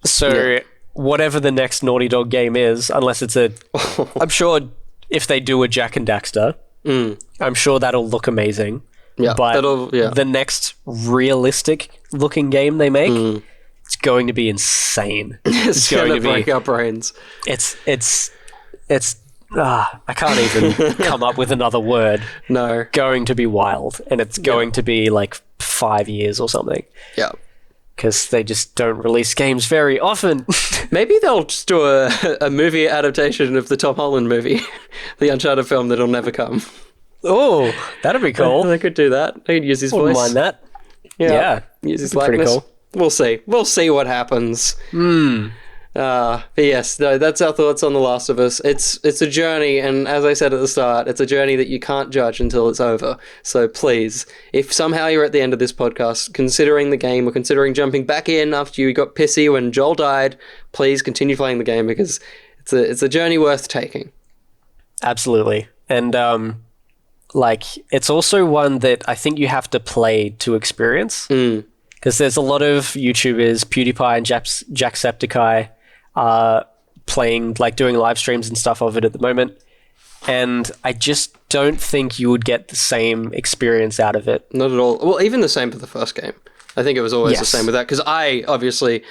So whatever the next Naughty Dog game is, unless it's I'm sure if they do a Jak and Daxter, I'm sure that'll look amazing. Yeah, but the next realistic looking game they make, it's going to be insane. It's going to break our brains. It's I can't even come up with another word. No. Going to be wild, and it's going to be like 5 years or something. Yeah. Because they just don't release games very often. Maybe they'll just do a movie adaptation of the Tom Holland movie, the Uncharted film that'll never come. Oh, that'd be cool. They could do that. They could use his voice. Wouldn't mind that. Yeah. Use his likeness. Pretty cool. We'll see. We'll see what happens. But yes, no, that's our thoughts on The Last of Us. It's a journey, and as I said at the start, it's a journey that you can't judge until it's over. So please, if somehow you're at the end of this podcast, considering the game or considering jumping back in after you got pissy when Joel died, please continue playing the game because it's a journey worth taking. Absolutely. And it's also one that I think you have to play to experience. Because there's a lot of YouTubers, PewDiePie and Jacksepticeye, playing, like doing live streams and stuff of it at the moment. And I just don't think you would get the same experience out of it. Not at all. Well, even the same for the first game. I think it was always the same with that. Because I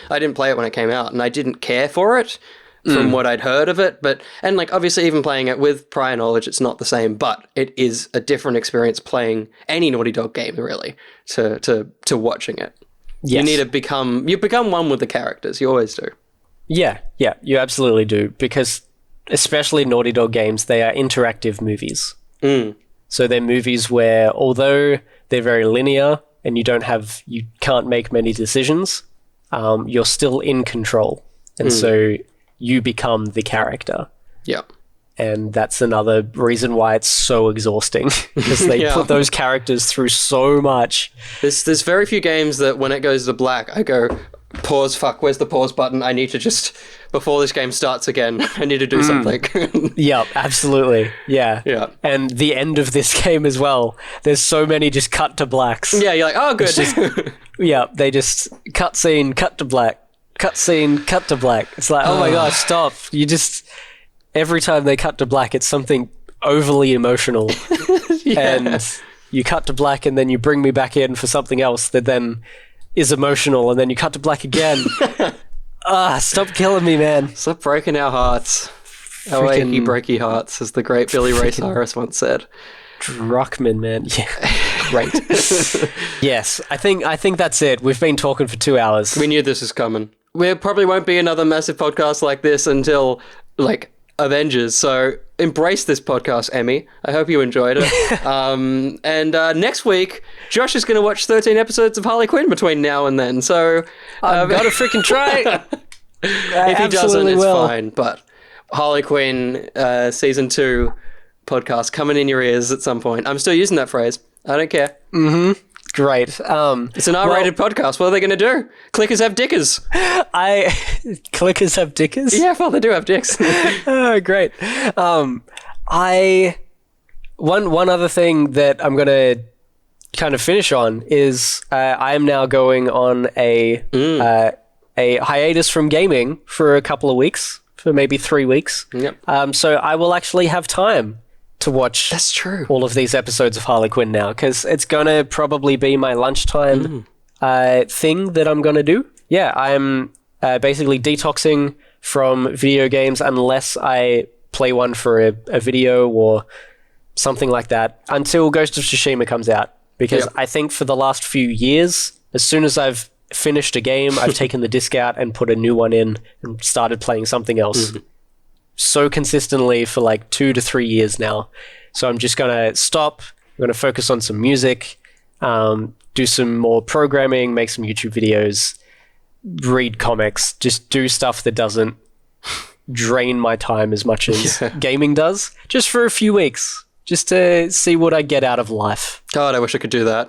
didn't play it when it came out, and I didn't care for it from what I'd heard of it. And like, obviously, even playing it with prior knowledge, it's not the same. But it is a different experience playing any Naughty Dog game, really, to watching it. Yes. You become one with the characters. You always do. Yeah, you absolutely do. Because especially Naughty Dog games, they are interactive movies. So they're movies where, although they're very linear and you can't make many decisions, you're still in control. And so you become the character. Yeah. And that's another reason why it's so exhausting, because they put those characters through so much. There's very few games that when it goes to black, I go, pause, fuck, where's the pause button? I need to just, before this game starts again, I need to do something. Yeah, absolutely. Yeah. And the end of this game as well, there's so many just cut to blacks. Yeah, you're like, oh, good. They just cut scene, cut to black, cut scene, cut to black. It's like, oh my gosh, stop. You just... Every time they cut to black, it's something overly emotional. And you cut to black and then you bring me back in for something else that then is emotional, and then you cut to black again. Stop killing me, man. Stop breaking our hearts. Our achy breaky hearts, as the great Billy Ray Cyrus once said. Druckmann, man. Yeah. Great. Yes, I think that's it. We've been talking for 2 hours. We knew this was coming. There probably won't be another massive podcast like this until, like, Avengers, so embrace this podcast, Emmy. I hope you enjoyed it. And next week, Josh is going to watch 13 episodes of Harley Quinn between now and then, so... I've got to freaking try! If he doesn't, it's fine, but Harley Quinn Season 2 podcast coming in your ears at some point. I'm still using that phrase. I don't care. Great. It's an R-rated podcast. What are they going to do? Clickers have dickers. Clickers have dickers? Yeah, well, they do have dicks. Oh, great. One other thing that I'm going to kind of finish on is I am now going on a hiatus from gaming for a couple of weeks, for maybe 3 weeks. Yep. So I will actually have time to watch all of these episodes of Harley Quinn now, because it's going to probably be my lunchtime thing that I'm going to do. Yeah, I'm basically detoxing from video games unless I play one for a video or something like that until Ghost of Tsushima comes out, because I think for the last few years, as soon as I've finished a game, I've taken the disc out and put a new one in and started playing something else. so consistently for like 2 to 3 years now. So I'm just going to stop. I'm going to focus on some music, do some more programming, make some YouTube videos, read comics, just do stuff that doesn't drain my time as much as gaming does, just for a few weeks, just to see what I get out of life. God, I wish I could do that.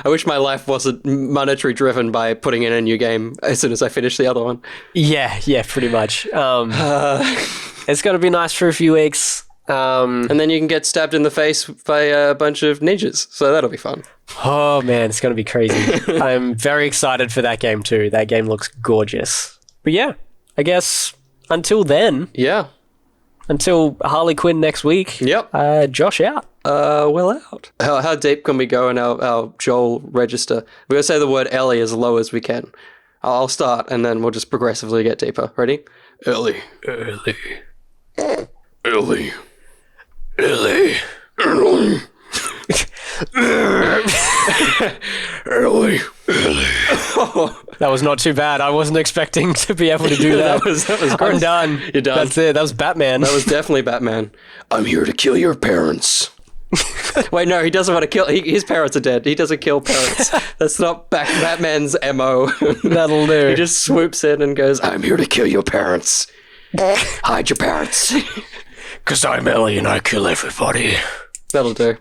I wish my life wasn't monetary driven by putting in a new game as soon as I finish the other one. Yeah, pretty much. It's going to be nice for a few weeks. And then you can get stabbed in the face by a bunch of ninjas, so that'll be fun. Oh man, it's going to be crazy. I'm very excited for that game too. That game looks gorgeous. But yeah, I guess until then, until Harley Quinn next week, Josh out. Will out. How deep can we go in our Joel register? We're going to say the word Ellie as low as we can. I'll start, and then we'll just progressively get deeper. Ready? Ellie. Ellie. Ellie. Ellie. Ellie. Ellie. That was not too bad. I wasn't expecting to be able to do that. that was great. I'm done. You're done. That's it. That was Batman. That was definitely Batman. I'm here to kill your parents. Wait, no, he doesn't want to kill... his parents are dead. He doesn't kill parents. That's not Batman's MO. That'll do. He just swoops in and goes, I'm here to kill your parents. Hide your parents. Because I'm Ellie and I kill everybody. That'll do.